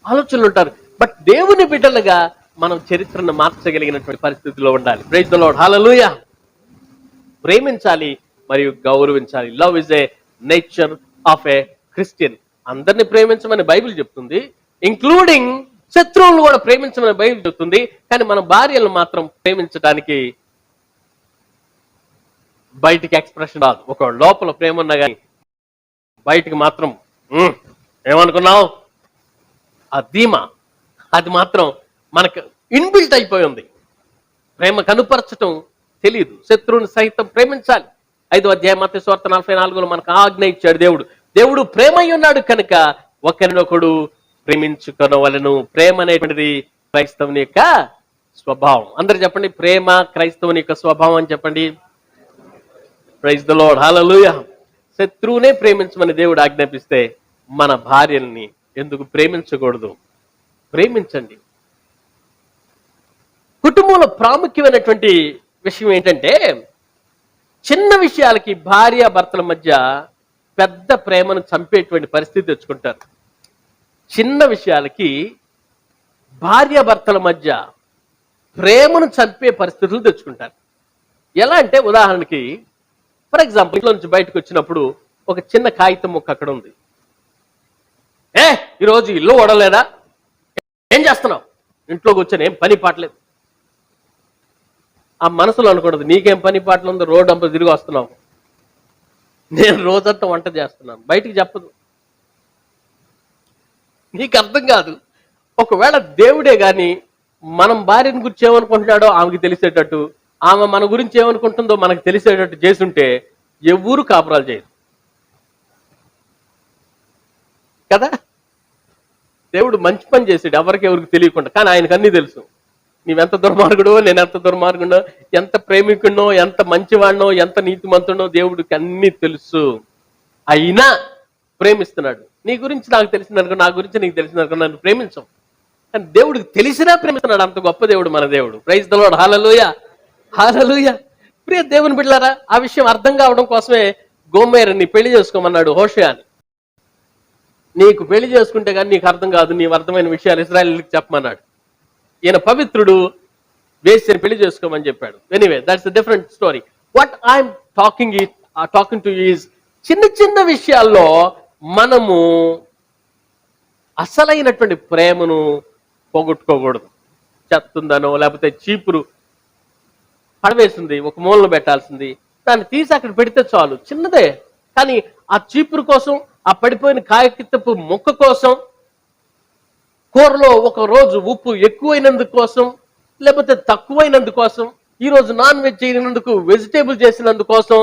ఆలోచనలు ఉంటారు. బట్ దేవుని బిడ్డలుగా మనం చరిత్రను మార్చగలిగినటువంటి పరిస్థితిలో ఉండాలి. Praise the Lord. హల్లెలూయా. ప్రేమించాలి మరియు గౌరవించాలి. Love is a nature of a Christian. అందరిని ప్రేమించమని బైబిల్ చెప్తుంది, ఇంక్లూడింగ్ శత్రువులను కూడా ప్రేమించమని బైబిల్ చెప్తుంది. కానీ మన భార్యలను మాత్రం ప్రేమించడానికి బయటికి ఎక్స్ప్రెషన్ రాదు. ఒక లోపల ప్రేమ ఉన్నా కానీ బయటికి మాత్రం ఏమనుకున్నావు ఆ ధీమా అది మాత్రం మనకు ఇన్బిల్ట్ అయిపోయి ఉంది. ప్రేమ కనుపరచటం తెలియదు. శత్రువుని సైతం ప్రేమించాలి. 5వ అధ్యాయం మత్తయి సువార్త 44లో మనకు ఆజ్ఞ ఇచ్చాడు దేవుడు. దేవుడు ప్రేమై ఉన్నాడు కనుక ఒకరినొకడు ప్రేమించుకొనవలెను. ప్రేమ అనేటువంటిది క్రైస్తవుని యొక్క స్వభావం. అందరు చెప్పండి, ప్రేమ క్రైస్తవుని యొక్క స్వభావం అని చెప్పండి. ప్రైజ్ ద లార్డ్, హల్లెలూయా. శత్రువునే ప్రేమించమని దేవుడు ఆజ్ఞాపిస్తే మన భార్యల్ని ఎందుకు ప్రేమించకూడదు? ప్రేమించండి. కుటుంబంలో ప్రాముఖ్యమైనటువంటి విషయం ఏంటంటే, చిన్న విషయాలకి భార్య భర్తల మధ్య పెద్ద ప్రేమను చంపేటువంటి పరిస్థితి తెచ్చుకుంటారు. చిన్న విషయాలకి భార్య భర్తల మధ్య ప్రేమను చంపే పరిస్థితులు తెచ్చుకుంటారు. ఎలా అంటే, ఉదాహరణకి ఫర్ ఎగ్జాంపుల్, ఇంట్లో నుంచి బయటకు వచ్చినప్పుడు ఒక చిన్న కాగితం ముక్క అక్కడ ఉంది. ఈరోజు ఇల్లు ఓడలేదా? ఏం చేస్తున్నావు? ఇంట్లోకి వచ్చాను, ఏం పని పాటలేదు. ఆ మనసులో అనుకోవద్దు, నీకేం పని పాటలు ఉందో, రోడ్డు అంతా తిరిగి వస్తున్నావు, నేను రోజంతా వంట చేస్తున్నాను. బయటికి చెప్పదు, నీకు అర్థం కాదు. ఒకవేళ దేవుడే గాని మనం భార్యను గురించి ఏమనుకుంటున్నాడో ఆమెకి తెలిసేటట్టు, ఆమె మన గురించి ఏమనుకుంటుందో మనకు తెలిసేటట్టు చేసుంటే ఎవరు కాపురాలు చేయరు కదా. దేవుడు మంచి పని చేసాడు ఎవరికి తెలియకుండా. కానీ ఆయనకు అన్నీ తెలుసు. నీవెంత దుర్మార్గుడో, నేను ఎంత దుర్మార్గుడో, ఎంత ప్రేమికుడినో, ఎంత మంచివాడినో, ఎంత నీతిమంతుడో దేవుడికి అన్నీ తెలుసు. అయినా ప్రేమిస్తున్నాడు. నీ గురించి నాకు తెలిసిందనుకో, నా గురించి నీకు తెలిసిందనుకో, నన్ను ప్రేమించం. కానీ దేవుడికి తెలిసినా ప్రేమిస్తున్నాడు. అంత గొప్ప దేవుడు మన దేవుడు. ప్రైజ్ ద లార్డ్, హల్లెలూయా, హల్లెలూయా. ప్రియ దేవుని బిడ్డలారా, ఆ విషయం అర్థం కావడం కోసమే గోమేరుని పెళ్లి చేసుకోమన్నాడు హోషేయని. నీకు పెళ్లి చేసుకుంటే కానీ నీకు అర్థం కాదు, నీకు అర్థమైన విషయాలు ఇశ్రాయేలీయులకు చెప్పమన్నాడు. ఈయన పవిత్రుడు, వేశ్యని పెళ్లి చేసుకోమని చెప్పాడు. Anyway, that's a different story. What I'm talking to is, చిన్న చిన్న విషయాల్లో మనము అసలైనటువంటి ప్రేమను పోగొట్టుకోకూడదు. చెత్తుందనో లేకపోతే చీపురు పడవేసింది, ఒక మూలను పెట్టాల్సింది, దాన్ని తీసి అక్కడ పెడితే చాలు, చిన్నదే. కానీ ఆ చీపురు కోసం, ఆ పడిపోయిన కాయకిత్తపు మొక్క కోసం, కూరలో ఒక రోజు ఉప్పు ఎక్కువైనందుకు కోసం లేకపోతే తక్కువైనందుకు కోసం, ఈరోజు నాన్ వెజ్ చేయనందుకు వెజిటేబుల్ చేసినందుకోసం,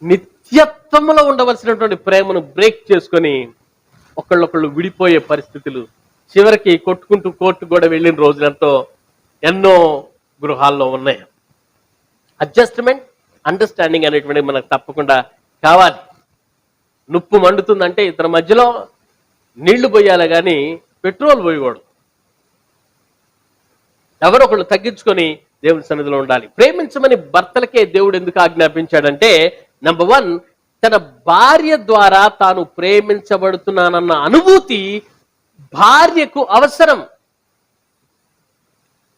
నిత్యత్వంలో ఉండవలసినటువంటి ప్రేమను బ్రేక్ చేసుకొని ఒకళ్ళొకళ్ళు విడిపోయే పరిస్థితులు, చివరికి కొట్టుకుంటూ కోర్టు కూడా వెళ్ళిన రోజులంతో ఎన్నో గృహాల్లో ఉన్నాయి. అడ్జస్ట్మెంట్, అండర్స్టాండింగ్ అనేటువంటిది మనకు తప్పకుండా కావాలి. నుప్పు మండుతుందంటే ఇద్దరి మధ్యలో నీళ్లు పోయాలి కానీ పెట్రోల్ పోయకూడదు. ఎవరొకళ్ళు తగ్గించుకొని దేవుని సన్నిధిలో ఉండాలి. ప్రేమించమని భర్తలకే దేవుడు ఎందుకు ఆజ్ఞాపించాడంటే, నంబర్ 1, తన భార్య ద్వారా తాను ప్రేమించబడుతున్నానన్న అనుభూతి భార్యకు అవసరం.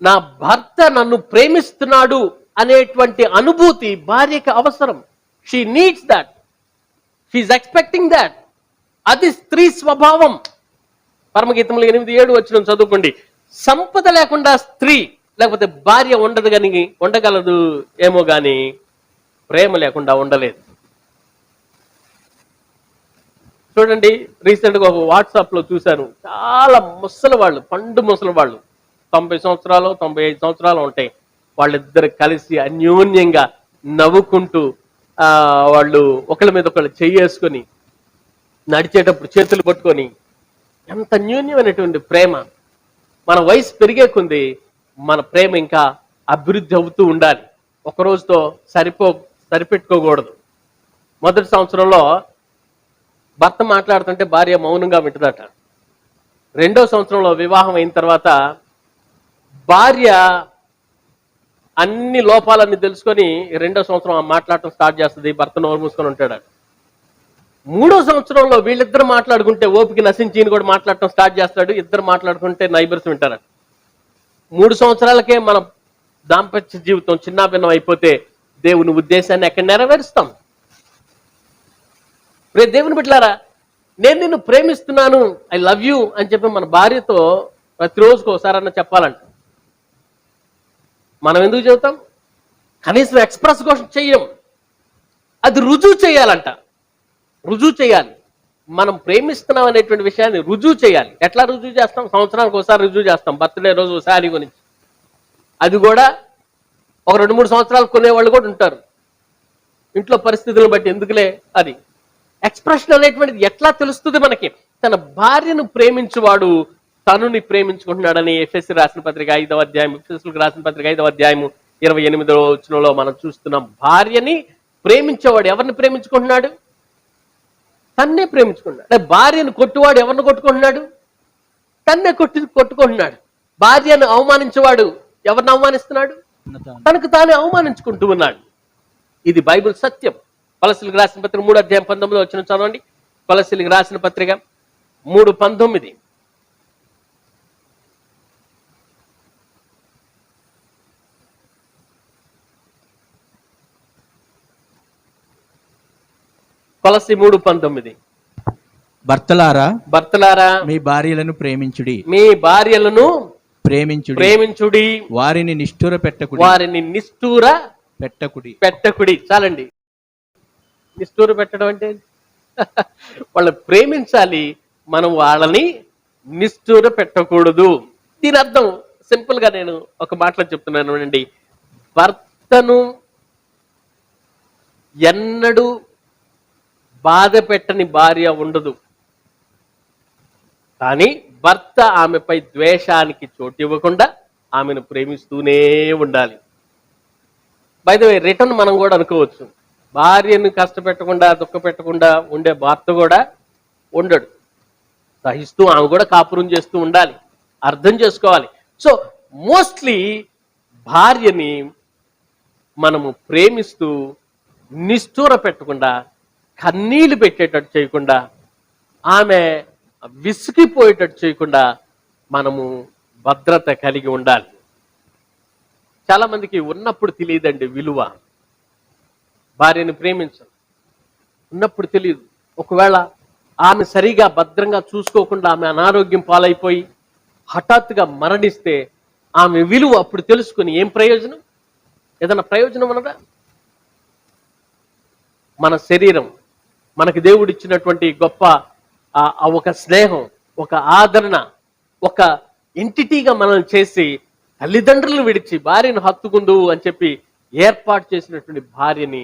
నా భర్త నన్ను ప్రేమిస్తున్నాడు అనేటువంటి అనుభూతి భార్యకు అవసరం. She needs that, she is expecting that. అది స్త్రీ స్వభావం. పరమగీతంలో 8:7 వచ్చిన చదువుకోండి. సంపద లేకుండా స్త్రీ లేకపోతే భార్య ఉండగలదు ఏమో గాని ప్రేమ లేకుండా ఉండలేదు. చూడండి, రీసెంట్ గా ఒక వాట్సాప్ లో చూశాను. చాలా ముసలి వాళ్ళు, పండు ముసలి వాళ్ళు, 90 సంవత్సరాలు 95 సంవత్సరాలు ఉంటాయి. వాళ్ళిద్దరు కలిసి అన్యోన్యంగా నవ్వుకుంటూ వాళ్ళు ఒకళ్ళ మీద ఒకళ్ళు చెయ్యేసుకొని నడిచేటప్పుడు చేతులు పట్టుకొని, ఎంత అన్యోన్యమైనటువంటి ప్రేమ. మన వయసు పెరిగే కొంది మన ప్రేమ ఇంకా అభివృద్ధి అవుతూ ఉండాలి. ఒక రోజుతో సరిపెట్టుకోకూడదు. మొదటి సంవత్సరంలో భర్త మాట్లాడుతుంటే భార్య మౌనంగా వింటుందట. 2వ సంవత్సరంలో వివాహం అయిన తర్వాత భార్య అన్ని లోపాలన్నీ తెలుసుకొని 2వ సంవత్సరం మాట్లాడటం స్టార్ట్ చేస్తుంది. భర్త నోరు మూసుకొని ఉంటాడు. 3వ సంవత్సరంలో వీళ్ళిద్దరు మాట్లాడుకుంటే ఓపిక నశించి ఈయన కూడా మాట్లాడటం స్టార్ట్ చేస్తాడు. ఇద్దరు మాట్లాడుకుంటే నైబర్స్ వింటారు. 3 సంవత్సరాలకే మన దాంపత్య జీవితం చిన్నాభిన్నం అయిపోతే దేవుని ఉద్దేశాన్ని ఎక్కడ నెరవేరుస్తాం? రే దేవుని బిడ్డలారా, నేను నిన్ను ప్రేమిస్తున్నాను, ఐ లవ్ యూ అని చెప్పి మన భార్యతో ప్రతిరోజుకు ఒకసారన్నా చెప్పాలంట. మనం ఎందుకు చెబుతాం? కనీసం ఎక్స్ప్రెస్ కోసం చెయ్యం. అది రుజువు చేయాలంట. రుజువు చేయాలి. మనం ప్రేమిస్తున్నాం అనేటువంటి విషయాన్ని రుజువు చేయాలి. ఎట్లా రుజువు చేస్తాం? సంవత్సరానికి ఒకసారి రుజువు చేస్తాం. బర్త్డే రోజు శారీ గురించి. అది కూడా ఒక 2-3 సంవత్సరాలు కొనేవాళ్ళు కూడా ఉంటారు. ఇంట్లో పరిస్థితులను బట్టి ఎందుకులే అది. ఎక్స్ప్రెషన్ అనేటువంటిది ఎట్లా తెలుస్తుంది మనకి? తన భార్యను ప్రేమించువాడు తనుని ప్రేమించుకుంటున్నాడని ఎఫెసీ రాసిన పత్రిక 5వ అధ్యాయం, ఎఫెసీయులకు రాసిన పత్రిక 5వ అధ్యాయము 28వ వచనంలో మనం చూస్తున్నాం. భార్యని ప్రేమించేవాడు ఎవరిని ప్రేమించుకుంటున్నాడు? తన్నే ప్రేమించుకుంటున్నాడు. అంటే భార్యను కొట్టువాడు ఎవరిని కొట్టుకుంటున్నాడు? తన్నే కొట్టుకుంటున్నాడు. భార్యను అవమానించేవాడు ఎవరిని అవమానిస్తున్నాడు? తనకు తానే అవమానించుకుంటూ ఉన్నాడు. ఇది బైబిల్ సత్యం. కొలస్సీయులకు రాసిన పత్రిక 3వ అధ్యాయం 19వ వచనం చదవండి. కొలస్సీయులకు రాసిన పత్రిక 3:19. కొలస్సీ 3:19. భర్తలారా మీ భార్యలను ప్రేమించుడి, మీ భార్యలను ప్రేమించుడి, వారిని నిష్ఠూర పెట్టకుడి. చాలండి. నిష్ఠూర పెట్టడం అంటే వాళ్ళు ప్రేమించాలి, మనం వాళ్ళని నిష్ఠూర పెట్టకూడదు. దీని అర్థం సింపుల్ గా నేను ఒక మాటలో చెప్తున్నాను అండి. భర్తను ఎన్నడూ బాధ పెట్టని భార్య ఉండదు. కానీ భర్త ఆమెపై ద్వేషానికి చోటు ఇవ్వకుండా ఆమెను ప్రేమిస్తూనే ఉండాలి. బై ద వే, రిటర్న్ మనం కూడా అనుకోవచ్చు, భార్యను కష్టపెట్టకుండా దుఃఖ పెట్టకుండా ఉండే భర్త కూడా ఉండడు. సహిస్తూ ఆమె కూడా కాపురం చేస్తూ ఉండాలి. అర్థం చేసుకోవాలి. సో మోస్ట్లీ భార్యని మనము ప్రేమిస్తూ నిష్ఠూర పెట్టకుండా, కన్నీళ్లు పెట్టేటట్టు చేయకుండా, ఆమె విసిగిపోయేటట్టు చేయకుండా మనము భద్రత కలిగి ఉండాలి. చాలా మందికి ఉన్నప్పుడు తెలియదండి విలువ. భార్యను ప్రేమించరు, ఉన్నప్పుడు తెలియదు. ఒకవేళ ఆమె సరిగా భద్రంగా చూసుకోకుండా ఆమె అనారోగ్యం పాలైపోయి హఠాత్తుగా మరణిస్తే ఆమె విలువ అప్పుడు తెలుసుకుని ఏం ప్రయోజనం? ఏదైనా ప్రయోజనం ఉన్నదా? మన శరీరం, మనకి దేవుడు ఇచ్చినటువంటి గొప్ప ఒక స్నేహం, ఒక ఆదరణ, ఒక ఎంటిటీగా మనల్ని చేసి తల్లిదండ్రులను విడిచి భార్యను హత్తుకుందు అని చెప్పి ఏర్పాటు చేసినటువంటి భార్యని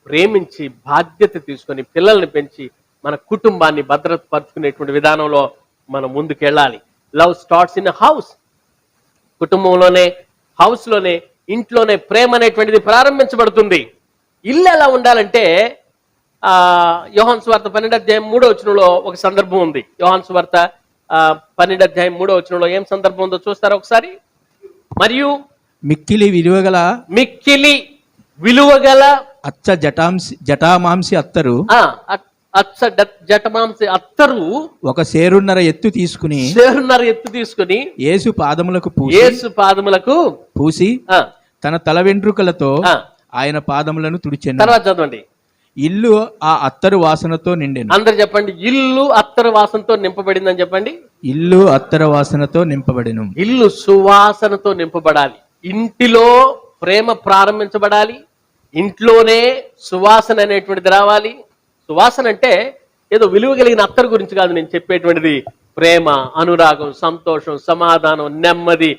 ప్రేమించి బాధ్యత తీసుకొని పిల్లల్ని పెంచి మన కుటుంబాన్ని భద్రపరుచుకునేటువంటి విధానంలో మనం ముందుకెళ్ళాలి. Love starts in house. కుటుంబంలోనే, హౌస్లోనే, ఇంట్లోనే ప్రేమ అనేటువంటిది ప్రారంభించబడుతుంది. ఇల్లు ఎలా ఉండాలంటే యోహాను సువార్త 12వ అధ్యాయం 3వ వచనంలో ఒక సందర్భం ఉంది. యోహాను సువార్త 12వ అధ్యాయం 3వ వచనంలో ఏం సందర్భం ఉందో చూస్తారా ఒకసారి? మరియు మిక్కిలి విలువగల అచ్చ జటామాంసి అత్తరు ఒక సేరున్నర ఎత్తు తీసుకుని యేసు పాదములకు పూసి తన తల వెంట్రుకలతో ఆయన పాదములను తుడిచెను. తర్వాత చదవండి. ఇల్లు ఆ అత్తరు వాసనతో నిండెను. అందరు చెప్పండి, ఇల్లు అత్తరు వాసనతో నింపబడిందని చెప్పండి. ఇల్లు అత్తరు వాసనతో నింపబడెను. ఇల్లు సువాసనతో నింపబడాలి. ఇంటిలో ప్రేమ ప్రారంభించబడాలి. ఇంట్లోనే సువాసన అనేటువంటిది రావాలి. సువాసన అంటే ఏదో విలువ కలిగిన అత్తరు గురించి కాదు నేను చెప్పేటువంటిది. ప్రేమ, అనురాగం, సంతోషం, సమాధానం, నెమ్మది.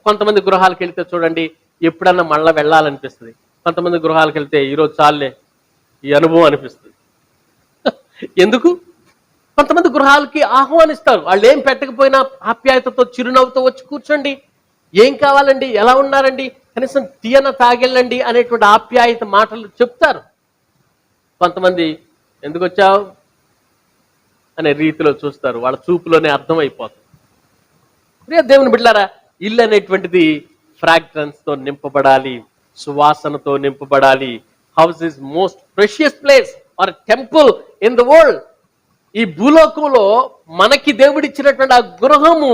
కొంతమంది గృహాలకు వెళ్తే చూడండి, ఎప్పుడన్నా మళ్ళా వెళ్ళాలనిపిస్తుంది. కొంతమంది గృహాలకు వెళ్తే ఈరోజు చాలే ఈ అనుభవం అనిపిస్తుంది. ఎందుకు? కొంతమంది గృహాలకి ఆహ్వానిస్తారు. వాళ్ళు ఏం పెట్టకపోయినా ఆప్యాయతతో చిరునవ్వుతో వచ్చి కూర్చోండి, ఏం కావాలండి, ఎలా ఉన్నారండి, కనీసం తీయన తాగెళ్ళండి అనేటువంటి ఆప్యాయత మాటలు చెప్తారు. కొంతమంది ఎందుకు వచ్చావు అనే రీతిలో చూస్తారు. వాళ్ళ చూపులోనే అర్థమైపోతుంది. ప్రియ దేవుని బిడ్డలారా, ఇల్లు అనేటువంటిది ఫ్రాగ్రెన్స్ తో నింపబడాలి, సువాసనతో నింపబడాలి. House is most precious place or temple in the world. ఈ భూలోకంలో మనకి దేవుడిచ్చినటువంటి ఆ గృహము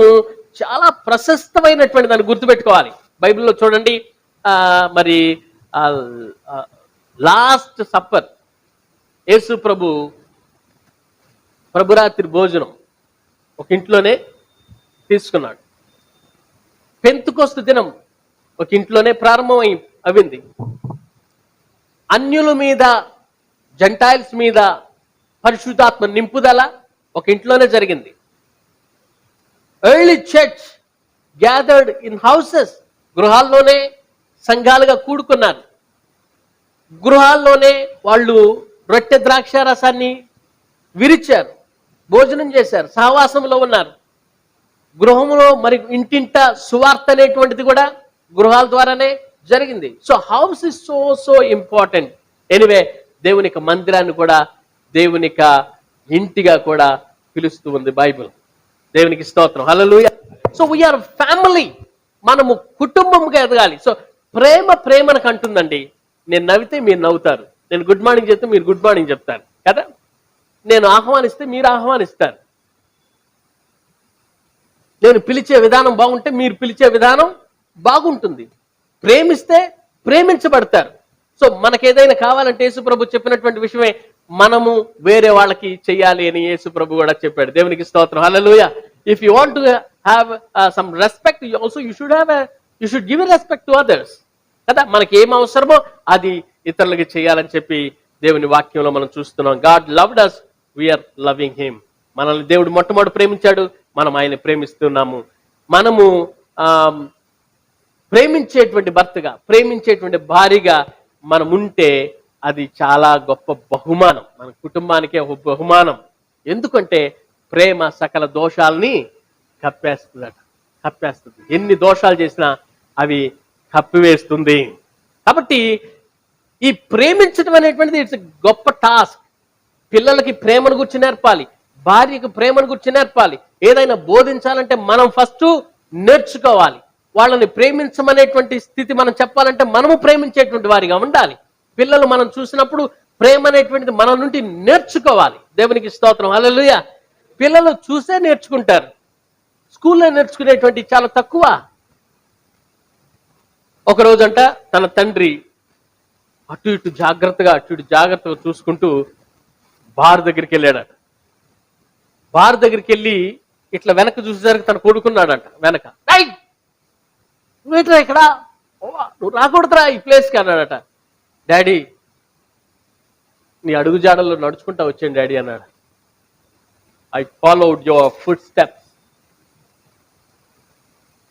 చాలా ప్రశస్తమైనటువంటి దాన్ని గుర్తుపెట్టుకోవాలి. బైబిల్లో చూడండి, మరి లాస్ట్ సప్పర్, యేసు ప్రభురాత్రి భోజనం ఒక ఇంట్లోనే తీసుకున్నాడు. పెంతుకొస్తు దినం ఒక ఇంట్లోనే ప్రారంభమై అవింది. అన్యుల మీద, జెంటైల్స్ మీద పరిశుద్ధాత్మ నింపుదల ఒక ఇంట్లోనే జరిగింది. Early church gathered in houses, గృహాల్లోనే సంఘాలుగా కూడుకున్నారు. గృహాల్లోనే వాళ్ళు రొట్టె ద్రాక్ష రసాన్ని విరిచారు, భోజనం చేశారు, సహవాసంలో ఉన్నారు. గృహంలో మరి ఇంటింట సువార్త అనేటువంటిది కూడా గృహాల ద్వారానే జరిగింది. So house is so so important. Anyway, దేవునిక మందిరాన్ని కూడా దేవునిక ఇంటిగా కూడా పిలుస్తూ ఉంది బైబిల్. దేవునికి స్తోత్రం, హల్లెలూయా. సో వీఆర్ ఫ్యామిలీ, మనము కుటుంబంగా ఎదగాలి. సో ప్రేమను అంటుందండి. నేను నవ్వితే మీరు నవ్వుతారు, నేను గుడ్ మార్నింగ్ చెప్తే మీరు గుడ్ మార్నింగ్ చెప్తారు కదా, నేను ఆహ్వానిస్తే మీరు ఆహ్వానిస్తారు, నేను పిలిచే విధానం బాగుంటే మీరు పిలిచే విధానం బాగుంటుంది, ప్రేమిస్తే ప్రేమించబడతారు. సో మనకేదైనా కావాలంటే యేసుప్రభు చెప్పినటువంటి విషయమే మనము వేరే వాళ్ళకి చెయ్యాలి అని యేసుప్రభు కూడా చెప్పాడు. దేవునికి స్తోత్రం, hallelujah. If you want to have some respect, you should give respect to others కదా. మనకి ఏం అవసరమో అది ఇతరులకి చేయాలని చెప్పి దేవుని వాక్యంలో మనం చూస్తున్నాం. God loved us, we are loving him. మనల్ని దేవుడు మొట్టమొదటి ప్రేమించాడు, మనం ఆయన ప్రేమిస్తున్నాము. మనము ప్రేమించేటువంటి భర్తగా, ప్రేమించేటువంటి భార్యగా మనం ఉంటే అది చాలా గొప్ప బహుమానం, మన కుటుంబానికే ఒక బహుమానం. ఎందుకంటే ప్రేమ సకల దోషాలని కప్పేస్తుంది. ఎన్ని దోషాలు చేసినా అవి కప్పివేస్తుంది. కాబట్టి ఈ ప్రేమించడం అనేటువంటిది ఇట్స్ గొప్ప టాస్క్. పిల్లలకి ప్రేమను గురించి నేర్పాలి, భార్యకు ప్రేమను గురించి నేర్పాలి. ఏదైనా బోధించాలంటే మనం ఫస్ట్ నేర్చుకోవాలి. వాళ్ళని ప్రేమించమనేటువంటి స్థితి మనం చెప్పాలంటే మనము ప్రేమించేటువంటి వారిగా ఉండాలి. పిల్లలు మనం చూసినప్పుడు ప్రేమ అనేటువంటిది మన నుండి నేర్చుకోవాలి. దేవునికి స్తోత్రం, హల్లెలూయా. పిల్లలు చూసే నేర్చుకుంటారు, స్కూల్లో నేర్చుకునేటువంటి చాలా తక్కువ. ఒక రోజంట తన తండ్రి అటు ఇటు జాగ్రత్తగా చూసుకుంటూ బార్ దగ్గరికి వెళ్ళాడట. బార్ దగ్గరికి వెళ్ళి ఇట్లా వెనక చూసేసరికి తను కొడుకున్నాడంట. వెనక, నువ్వేట్రా ఇక్కడ, నువ్వు రాకూడదురా ఈ ప్లేస్కి అన్నాడట. డాడీ, నీ అడుగు జాడల్లో నడుచుకుంటా వచ్చాను డాడీ అన్నాడు. I followed your foot steps.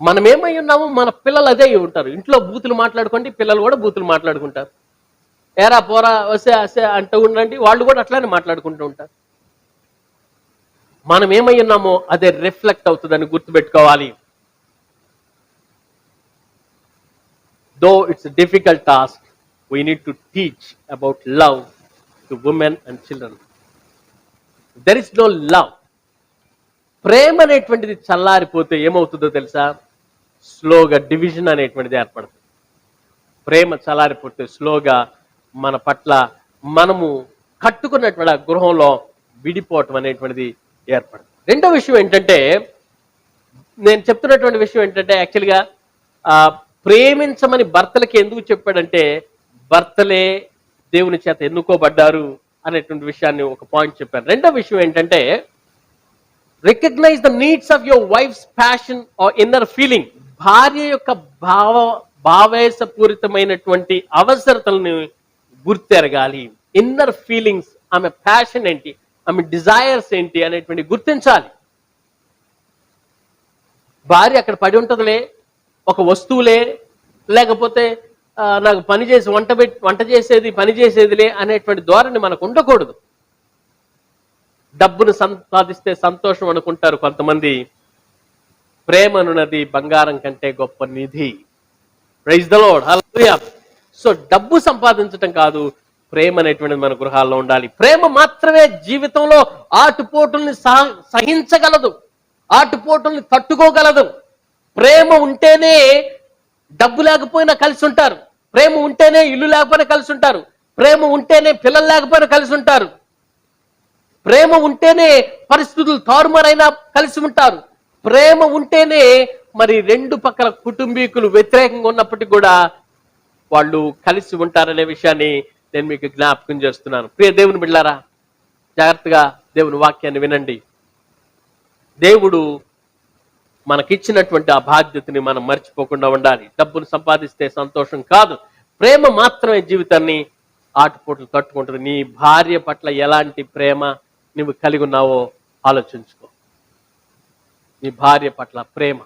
మనం ఏమై ఉన్నామో మన పిల్లలు అదే ఉంటారు. ఇంట్లో బూతులు మాట్లాడుకోండి, పిల్లలు కూడా బూతులు మాట్లాడుకుంటారు. ఏరా పోరా వసే అంటూ ఉండండి, వాళ్ళు కూడా అట్లానే మాట్లాడుకుంటూ ఉంటారు. మనం ఏమై ఉన్నామో అదే రిఫ్లెక్ట్ అవుతుందని గుర్తుపెట్టుకోవాలి. Though it's a difficult task, we need to teach about love to women and children. There is no love. ప్రేమ అనేటువంటిది చల్లారిపోతే ఏమవుతుందో తెలుసా? స్లోగా డివిజన్ అనేటువంటిది ఏర్పడుతుంది. ప్రేమ చల్లారిపోతే స్లోగా మన పట్ల మనము కట్టుకున్నటువంటి గృహంలో విడిపోవటం అనేటువంటిది ఏర్పడుతుంది. రెండో విషయం ఏంటంటే, నేను చెప్తున్నటువంటి విషయం ఏంటంటే, యాక్చువల్గా ప్రేమించమని భర్తలకి ఎందుకు చెప్పాడంటే, భర్తలే దేవుని చేత ఎన్నుకోబడ్డారు అనేటువంటి విషయాన్ని ఒక పాయింట్ చెప్పాను. రెండో విషయం ఏంటంటే, recognise the needs of your wife's passion or inner feeling. భార్య యొక్క భావేశపూరితమైనటువంటి అవసరతలను గుర్తెరగాలి. ఇన్నర్ ఫీలింగ్స్, ఆమె ప్యాషన్ ఏంటి, ఆమె డిజైర్స్ ఏంటి అనేటువంటి గుర్తించాలి. భార్య అక్కడ పడి ఉంటుందిలే, ఒక వస్తువులే, లేకపోతే నాకు పని చేసి వంట చేసేది పని చేసేదిలే అనేటువంటి ధోరణి మనకు ఉండకూడదు. డబ్బును సంపాదిస్తే సంతోషం అనుకుంటారు కొంతమంది. ప్రేమనున్నది బంగారం కంటే గొప్ప నిధి. Praise the Lord, hallelujah. So డబ్బు సంపాదించటం కాదు, ప్రేమ అనేటువంటిది మన గృహాల్లో ఉండాలి. ప్రేమ మాత్రమే జీవితంలో ఆటుపోటుల్ని సహించగలదు, ఆటుపోటుల్ని తట్టుకోగలదు. ప్రేమ ఉంటేనే డబ్బు లేకపోయినా కలిసి ఉంటారు, ప్రేమ ఉంటేనే ఇల్లు లేకపోయినా కలిసి ఉంటారు, ప్రేమ ఉంటేనే పిల్లలు లేకపోయినా కలిసి ఉంటారు, ప్రేమ ఉంటేనే పరిస్థితులు తారుమారైనా కలిసి ఉంటారు, ప్రేమ ఉంటేనే మరి రెండు పక్కల కుటుంబీకులు వ్యతిరేకంగా ఉన్నప్పటికీ కూడా వాళ్ళు కలిసి ఉంటారనే విషయాన్ని నేను మీకు జ్ఞాపకం చేస్తున్నాను. ప్రియ దేవుని బిడ్డలారా, జాగ్రత్తగా దేవుని వాక్యాన్ని వినండి. దేవుడు మనకిచ్చినటువంటి ఆ బాధ్యతని మనం మర్చిపోకుండా ఉండాలి. డబ్బును సంపాదిస్తే సంతోషం కాదు, ప్రేమ మాత్రమే జీవితాన్ని ఆటుపోట్లు తట్టుకుంటుంది. నీ భార్య పట్ల ఎలాంటి ప్రేమ నువ్వు కలిగి ఉన్నావో ఆలోచించుకో. నీ భార్య పట్ల ప్రేమ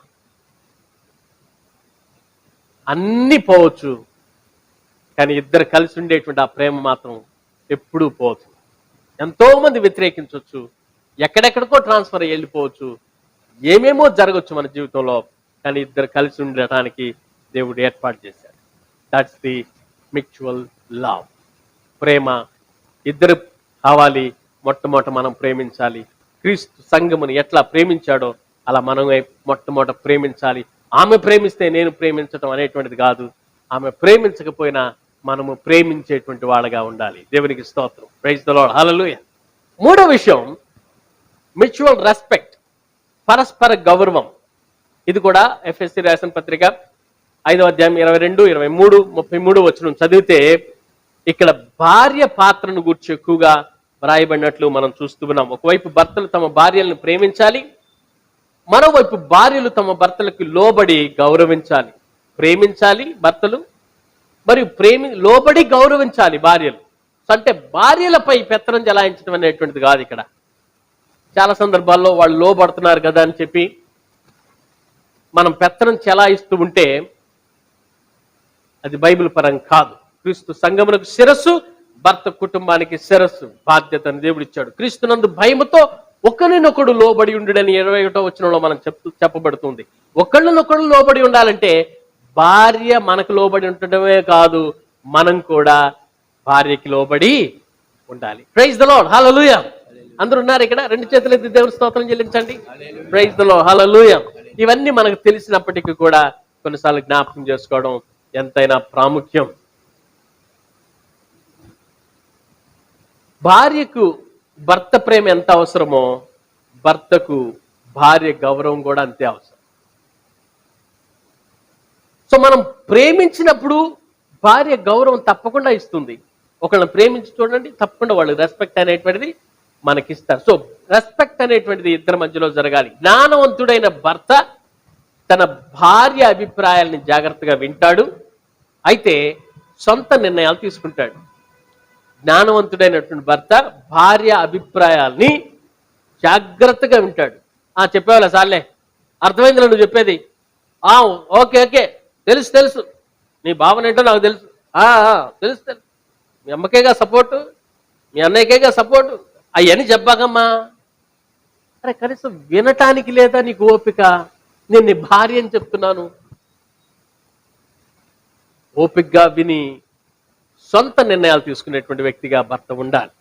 అన్నీ పోవచ్చు, కానీ ఇద్దరు కలిసి ఉండేటువంటి ఆ ప్రేమ మాత్రం ఎప్పుడూ పోవచ్చు. ఎంతో మంది వ్యతిరేకించవచ్చు, ఎక్కడెక్కడికో ట్రాన్స్ఫర్ వెళ్ళిపోవచ్చు, ఏమేమో జరగచ్చు మన జీవితంలో, కానీ ఇద్దరు కలిసి ఉండటానికి దేవుడు ఏర్పాటు చేశాడు. That's the mutual love. ప్రేమ ఇద్దరు కావాలి. మొట్టమొదట మనం ప్రేమించాలి. క్రీస్తు సంఘమును ఎట్లా ప్రేమించాడో అలా మనం మొట్టమొదట ప్రేమించాలి. ఆమె ప్రేమిస్తే నేను ప్రేమించటం అనేటువంటిది కాదు. ఆమె ప్రేమించకపోయినా మనము ప్రేమించేటువంటి వాళ్ళగా ఉండాలి. దేవునికి స్తోత్రం. Praise the Lord. హల్లెలూయా. మూడో విషయం మ్యూచువల్ రెస్పెక్ట్, పరస్పర గౌరవం. ఇది కూడా ఎఫెసీ రాసిన పత్రిక 5వ అధ్యాయం 22, 23, 33 వచనం చదివితే ఇక్కడ భార్య పాత్రను గురించి ఎక్కువగా వ్రాయబడినట్లు మనం చూస్తూ ఉన్నాం. ఒకవైపు భర్తలు తమ భార్యలను ప్రేమించాలి, మరోవైపు భార్యలు తమ భర్తలకు లోబడి గౌరవించాలి. ప్రేమించాలి భర్తలు, మరియు లోబడి గౌరవించాలి భార్యలు. అంటే భార్యలపై పెత్తనం జలాయించడం అనేటువంటిది కాదు. ఇక్కడ చాలా సందర్భాల్లో వాళ్ళు లోబడుతున్నారు కదా అని చెప్పి మనం పెత్తనం చెలాయిస్తూ ఉంటే అది బైబిల్ పరం కాదు. క్రీస్తు సంఘమునకు శిరస్సు, భర్త కుటుంబానికి శిరస్సు. బాధ్యతను దేవుడు ఇచ్చాడు. క్రీస్తునందు భయముతో ఒకరినొకడు లోబడి ఉండుడని 21వ వచనంలో మనం చెప్పబడుతుంది. ఒకళ్ళనొకడు లోబడి ఉండాలంటే భార్య మనకు లోబడి ఉండటమే కాదు, మనం కూడా భార్యకి లోబడి ఉండాలి. Praise the Lord. హల్లెలూయా. అందరూ ఉన్నారు ఇక్కడ? రెండు చేతులు ఎత్తి దేవుని స్తోత్రం చెల్లించండి. Praise the Lord. హల్లెలూయా. ఇవన్నీ మనకు తెలిసినప్పటికీ కూడా కొన్నిసార్లు జ్ఞాపకం చేసుకోవడం ఎంతైనా ప్రాముఖ్యం. భార్యకు భర్త ప్రేమ ఎంత అవసరమో భర్తకు భార్య గౌరవం కూడా అంతే అవసరం. సో మనం ప్రేమించినప్పుడు భార్య గౌరవం తప్పకుండా ఇస్తుంది. ఒకళ్ళని ప్రేమించి చూడండి, తప్పకుండా వాళ్ళు రెస్పెక్ట్ అనేటువంటిది మనకిస్తారు. సో రెస్పెక్ట్ అనేటువంటిది ఇద్దరి మధ్యలో జరగాలి. జ్ఞానవంతుడైన భర్త తన భార్య అభిప్రాయాలని జాగ్రత్తగా వింటాడు, అయితే సొంత నిర్ణయాలు తీసుకుంటాడు. జ్ఞానవంతుడైనటువంటి భర్త భార్య అభిప్రాయాల్ని జాగ్రత్తగా వింటాడు. చెప్పేవాళ్ళ సార్లే, అర్థమైంది నువ్వు చెప్పేది, ఓకే ఓకే, తెలుసు తెలుసు, నీ భావన ఏంటో నాకు తెలుసు, తెలుసు తెలుసు, మీ అమ్మకేగా సపోర్టు, మీ అన్నయ్యకేగా సపోర్టు, అవన్నీ చెప్పాకమ్మా. అరే కనీసం వినటానికి లేదా నీకు ఓపిక? నేను నీ భార్య అని చెప్తున్నాను. ఓపికగా విని సొంత నిర్ణయాలు తీసుకునేటువంటి వ్యక్తిగా భర్త ఉండాలి.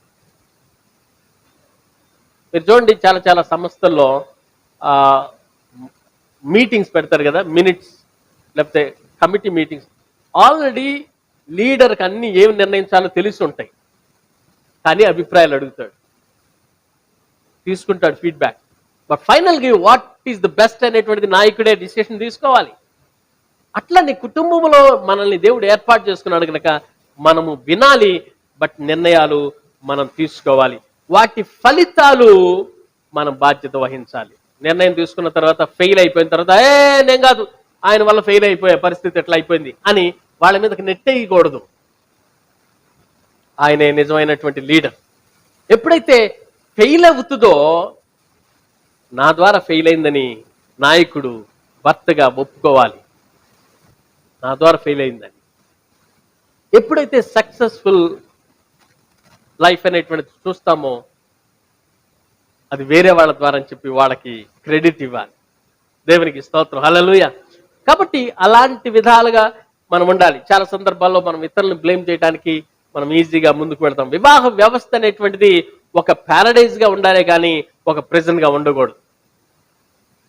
మీరు చూడండి, చాలా చాలా సంస్థల్లో మీటింగ్స్ పెడతారు కదా, మినిట్స్ లేకపోతే కమిటీ మీటింగ్స్. ఆల్రెడీ లీడర్కి అన్ని ఏమి నిర్ణయించాలో తెలిసి ఉంటాయి, కానీ అభిప్రాయాలు అడుగుతాడు, తీసుకుంటాడు ఫీడ్బ్యాక్. బట్ ఫైనల్గా వాట్ ఈస్ ద బెస్ట్ అనేటువంటిది నాయకుడే డిసిషన్ తీసుకోవాలి. అట్లా నీ కుటుంబంలో మనల్ని దేవుడు ఏర్పాటు చేసుకున్నాడు కనుక మనము వినాలి, బట్ నిర్ణయాలు మనం తీసుకోవాలి. వాటి ఫలితాలు మనం బాధ్యత వహించాలి. నిర్ణయం తీసుకున్న తర్వాత ఫెయిల్ అయిపోయిన తర్వాత నేను కాదు, ఆయన వల్ల ఫెయిల్ అయిపోయే పరిస్థితి ఎట్లా అయిపోయింది అని వాళ్ళ మీదకి నెట్టేయకూడదు. ఆయనే నిజమైనటువంటి లీడర్. ఎప్పుడైతే ఫెయిల్ అవుతుందో, నా ద్వారా ఫెయిల్ అయిందని నాయకుడు భర్తగా ఒప్పుకోవాలి, నా ద్వారా ఫెయిల్ అయిందని. ఎప్పుడైతే సక్సెస్ఫుల్ లైఫ్ అనేటువంటిది చూస్తామో అది వేరే వాళ్ళ ద్వారా అని చెప్పి వాళ్ళకి క్రెడిట్ ఇవ్వాలి. దేవునికి స్తోత్రం. హల్లెలూయా. కాబట్టి అలాంటి విధాలుగా మనం ఉండాలి. చాలా సందర్భాల్లో మనం ఇతరులను బ్లేమ్ చేయడానికి మనం ఈజీగా ముందుకు వెళ్తాం. వివాహ వ్యవస్థ అనేటువంటిది ఒక ప్యారడైజ్ గా ఉండాలి, కానీ ఒక ప్రిజన్ గా ఉండకూడదు.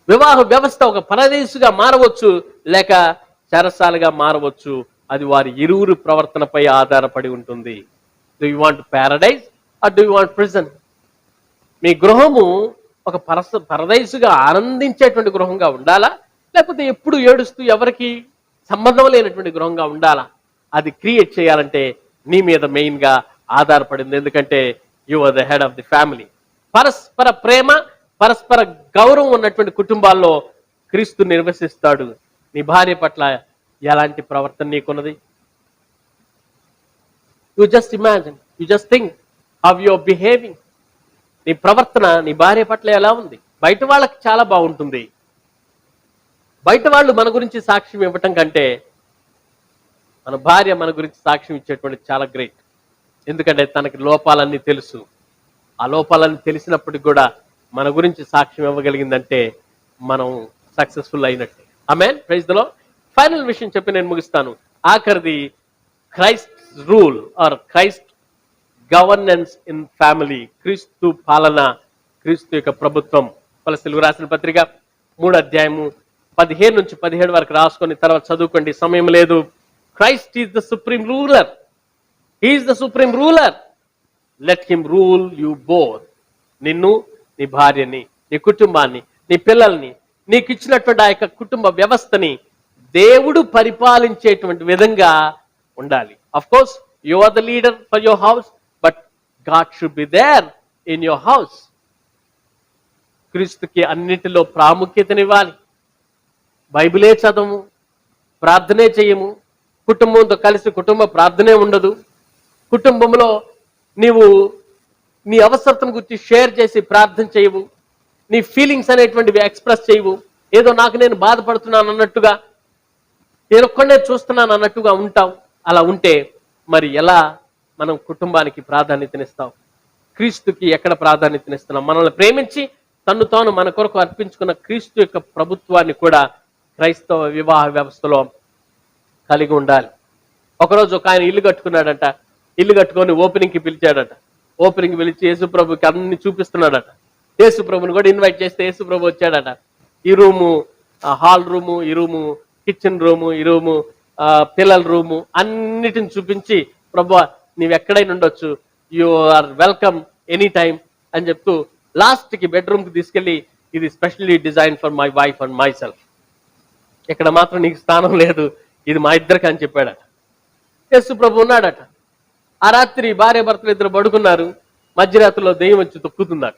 వివాహ వ్యవస్థ ఒక పరదేశుగా మారవచ్చు, లేక చెరసాలుగా మారవచ్చు. అది వారి ఇరువురు ప్రవర్తనపై ఆధారపడి ఉంటుంది. Do you want paradise or do you want prison? మీ గృహము ఒక పరదేశుగా ఆనందించేటువంటి గృహంగా ఉండాలా, లేకపోతే ఎప్పుడు ఏడుస్తూ ఎవరికి సంబంధం లేనటువంటి గృహంగా ఉండాలా? అది క్రియేట్ చేయాలంటే నీ మీద మెయిన్ గా ఆధారపడింది. ఎందుకంటే you are the head of the family. పరస్పర ప్రేమ, పరస్పర గౌరవం ఉన్నటువంటి కుటుంబాల్లో క్రీస్తు నిర్వసిస్తాడు. నీ భార్య పట్ల ఎలాంటి ప్రవర్తన నీకున్నది? You just imagine, you just think how you are behaving. నీ ప్రవర్తన నీ భార్య పట్ల ఎలా ఉంది? బయట వాళ్ళకి చాలా బాగుంటుంది. బయట వాళ్ళు మన గురించి సాక్ష్యం ఇవ్వటం కంటే మన భార్య మన గురించి సాక్ష్యం ఇచ్చేటువంటి చాలా గ్రేట్. ఎందుకంటే తనకి లోపాలన్నీ తెలుసు. ఆ లోపాలన్నీ తెలిసినప్పటికి కూడా మన గురించి సాక్ష్యం ఇవ్వగలిగిందంటే మనం సక్సెస్ఫుల్ అయినట్టే. Amen, praise the Lord. Final విషయం చెప్పి నేను ముగిస్తాను. ఆఖరిది Christ rule or Christ governance in family. క్రీస్తు పాలన, క్రీస్తు యొక్క ప్రభుత్వం. కొలస్సీలకు రాసిన పత్రిక 3:15-17 వరకు రాసుకొని తర్వాత చదువుకోండి, సమయం లేదు. Christ is the supreme ruler. He is the supreme ruler. Let him rule you both. నిన్ను, నీ భార్యని, నీ కుటుంబాన్ని, నీ పిల్లల్ని, నీకు ఇచ్చినటువంటి ఆ యొక్క కుటుంబ వ్యవస్థని దేవుడు పరిపాలించేటువంటి విధంగా ఉండాలి. Of course you are the leader for your house, but God should be there in your house. క్రీస్తుకి అన్నిటిలో ప్రాముఖ్యతనివ్వాలి. బైబిలే చదవము, ప్రార్థనే చేయము, కుటుంబంతో కలిసి కుటుంబ ప్రార్థనే ఉండదు, కుటుంబంలో నీవు నీ అవసరతను గురించి షేర్ చేసి ప్రార్థన చేయవు, నీ ఫీలింగ్స్ అనేటువంటివి ఎక్స్ప్రెస్ చేయవు, ఏదో నాకు నేను బాధపడుతున్నాను అన్నట్టుగా, నేను ఒక్కడే చూస్తున్నాను అన్నట్టుగా ఉంటావు. అలా ఉంటే మరి ఎలా మనం కుటుంబానికి ప్రాధాన్యతనిస్తాం? క్రీస్తుకి ఎక్కడ ప్రాధాన్యతనిస్తున్నాం? మనల్ని ప్రేమించి తన్ను తాను మన కొరకు అర్పించుకున్న క్రీస్తు యొక్క ప్రభుత్వాన్ని కూడా క్రైస్తవ వివాహ వ్యవస్థలో కలిగి ఉండాలి. ఒకరోజు ఒక ఆయన ఇల్లు కట్టుకున్నాడంట. ఇల్లు కట్టుకొని ఓపెనింగ్కి పిలిచాడట. ఓపెనింగ్ పిలిచి యేసుప్రభుకి అన్ని చూపిస్తున్నాడట. యేసుప్రభుని కూడా ఇన్వైట్ చేస్తే యేసుప్రభు వచ్చాడట. ఈ రూము హాల్ రూము, ఈ రూము కిచెన్ రూము, ఈ రూము పిల్లల రూము అన్నిటిని చూపించి, ప్రభు నీవు ఎక్కడైనా ఉండొచ్చు, you are welcome any time అని చెప్తూ లాస్ట్కి బెడ్రూమ్కి తీసుకెళ్ళి, ఇది specially design for my wife and my self, ఇక్కడ మాత్రం నీకు స్థానం లేదు, ఇది మా ఇద్దరికి అని చెప్పాడట. యేసు ప్రభు ఉన్నాడట. ఆ రాత్రి భార్య భర్తలు ఇద్దరు పడుకున్నారు. మధ్యరాత్రిలో దెయ్యం వచ్చి తొక్కుతుందట.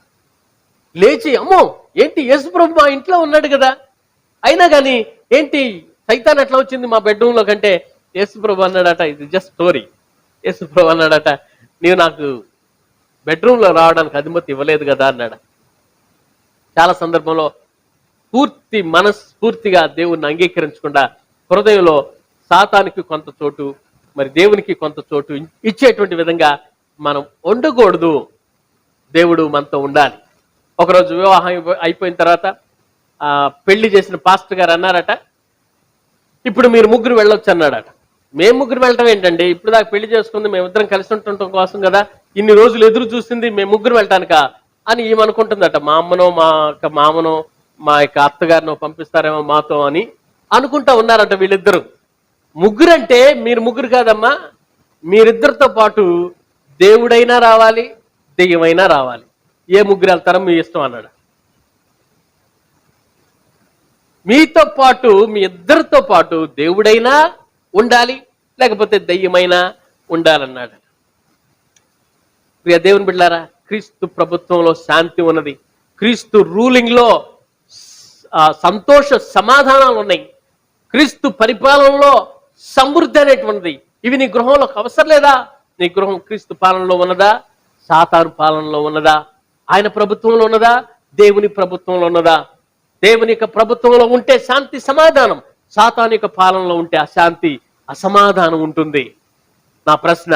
లేచి, అమ్మో ఏంటి యేసు ప్రభు మా ఇంట్లో ఉన్నాడు కదా, అయినా కానీ ఏంటి సైతాన్ ఎట్లా వచ్చింది మా బెడ్రూమ్లో కంటే, యేసు ప్రభు అన్నాడట, ఇది జస్ట్ స్టోరీ. యేసు ప్రభు అన్నాడట, నీవు నాకు బెడ్రూమ్లో రావడానికి అనుమతి ఇవ్వలేదు కదా అన్నాడు. చాలా సందర్భంలో మనస్ఫూర్తిగా దేవుణ్ణి అంగీకరించకుండా హృదయంలో సాతానికి కొంత చోటు, మరి దేవునికి కొంత చోటు ఇచ్చేటువంటి విధంగా మనం ఉండకూడదు. దేవుడు మనతో ఉండాలి. ఒకరోజు వివాహం అయిపోయిన తర్వాత పెళ్లి చేసిన పాస్టర్ గారు అన్నారట, ఇప్పుడు మీరు ముగ్గురు వెళ్ళొచ్చు అన్నాడట. మేము ముగ్గురు వెళ్ళటం ఏంటండి, ఇప్పుడు దాకా పెళ్లి చేసుకుంది మేమిద్దరం కలిసి ఉంటుండటం కోసం కదా, ఇన్ని రోజులు ఎదురు చూసింది మేము ముగ్గురు వెళ్ళటానికా అని ఏమనుకుంటుందట. మా అమ్మనో మా యొక్క మామనో మా యొక్క అత్తగారినో పంపిస్తారేమో మాతో అని అనుకుంటా ఉన్నారట వీళ్ళిద్దరు. ముగ్గురంటే మీరు ముగ్గురు కాదమ్మా, మీరిద్దరితో పాటు దేవుడైనా రావాలి, దెయ్యమైనా రావాలి. ఏ ముగ్గురు వెళ్తారో మీ ఇష్టం అన్నాడు. మీతో పాటు, మీ ఇద్దరితో పాటు దేవుడైనా ఉండాలి, లేకపోతే దెయ్యమైనా ఉండాలన్నాడు. ప్రియ దేవుని బిడ్డలారా, క్రీస్తు ప్రభుత్వంలో శాంతి ఉన్నది. క్రీస్తు రూలింగ్ లో సంతోష సమాధానాలు ఉన్నాయి. క్రీస్తు పరిపాలనలో సమృద్ధి అనేటువంటిది. ఇవి నీ గృహంలోకి అవసరం లేదా? నీ గృహం క్రీస్తు పాలనలో ఉన్నదా, సాతాను పాలనలో ఉన్నదా? ఆయన ప్రభుత్వంలో ఉన్నదా, దేవుని ప్రభుత్వంలో ఉన్నదా? దేవుని యొక్క ప్రభుత్వంలో ఉంటే శాంతి సమాధానం, సాతాను యొక్క పాలనలో ఉంటే అశాంతి అసమాధానం ఉంటుంది. నా ప్రశ్న,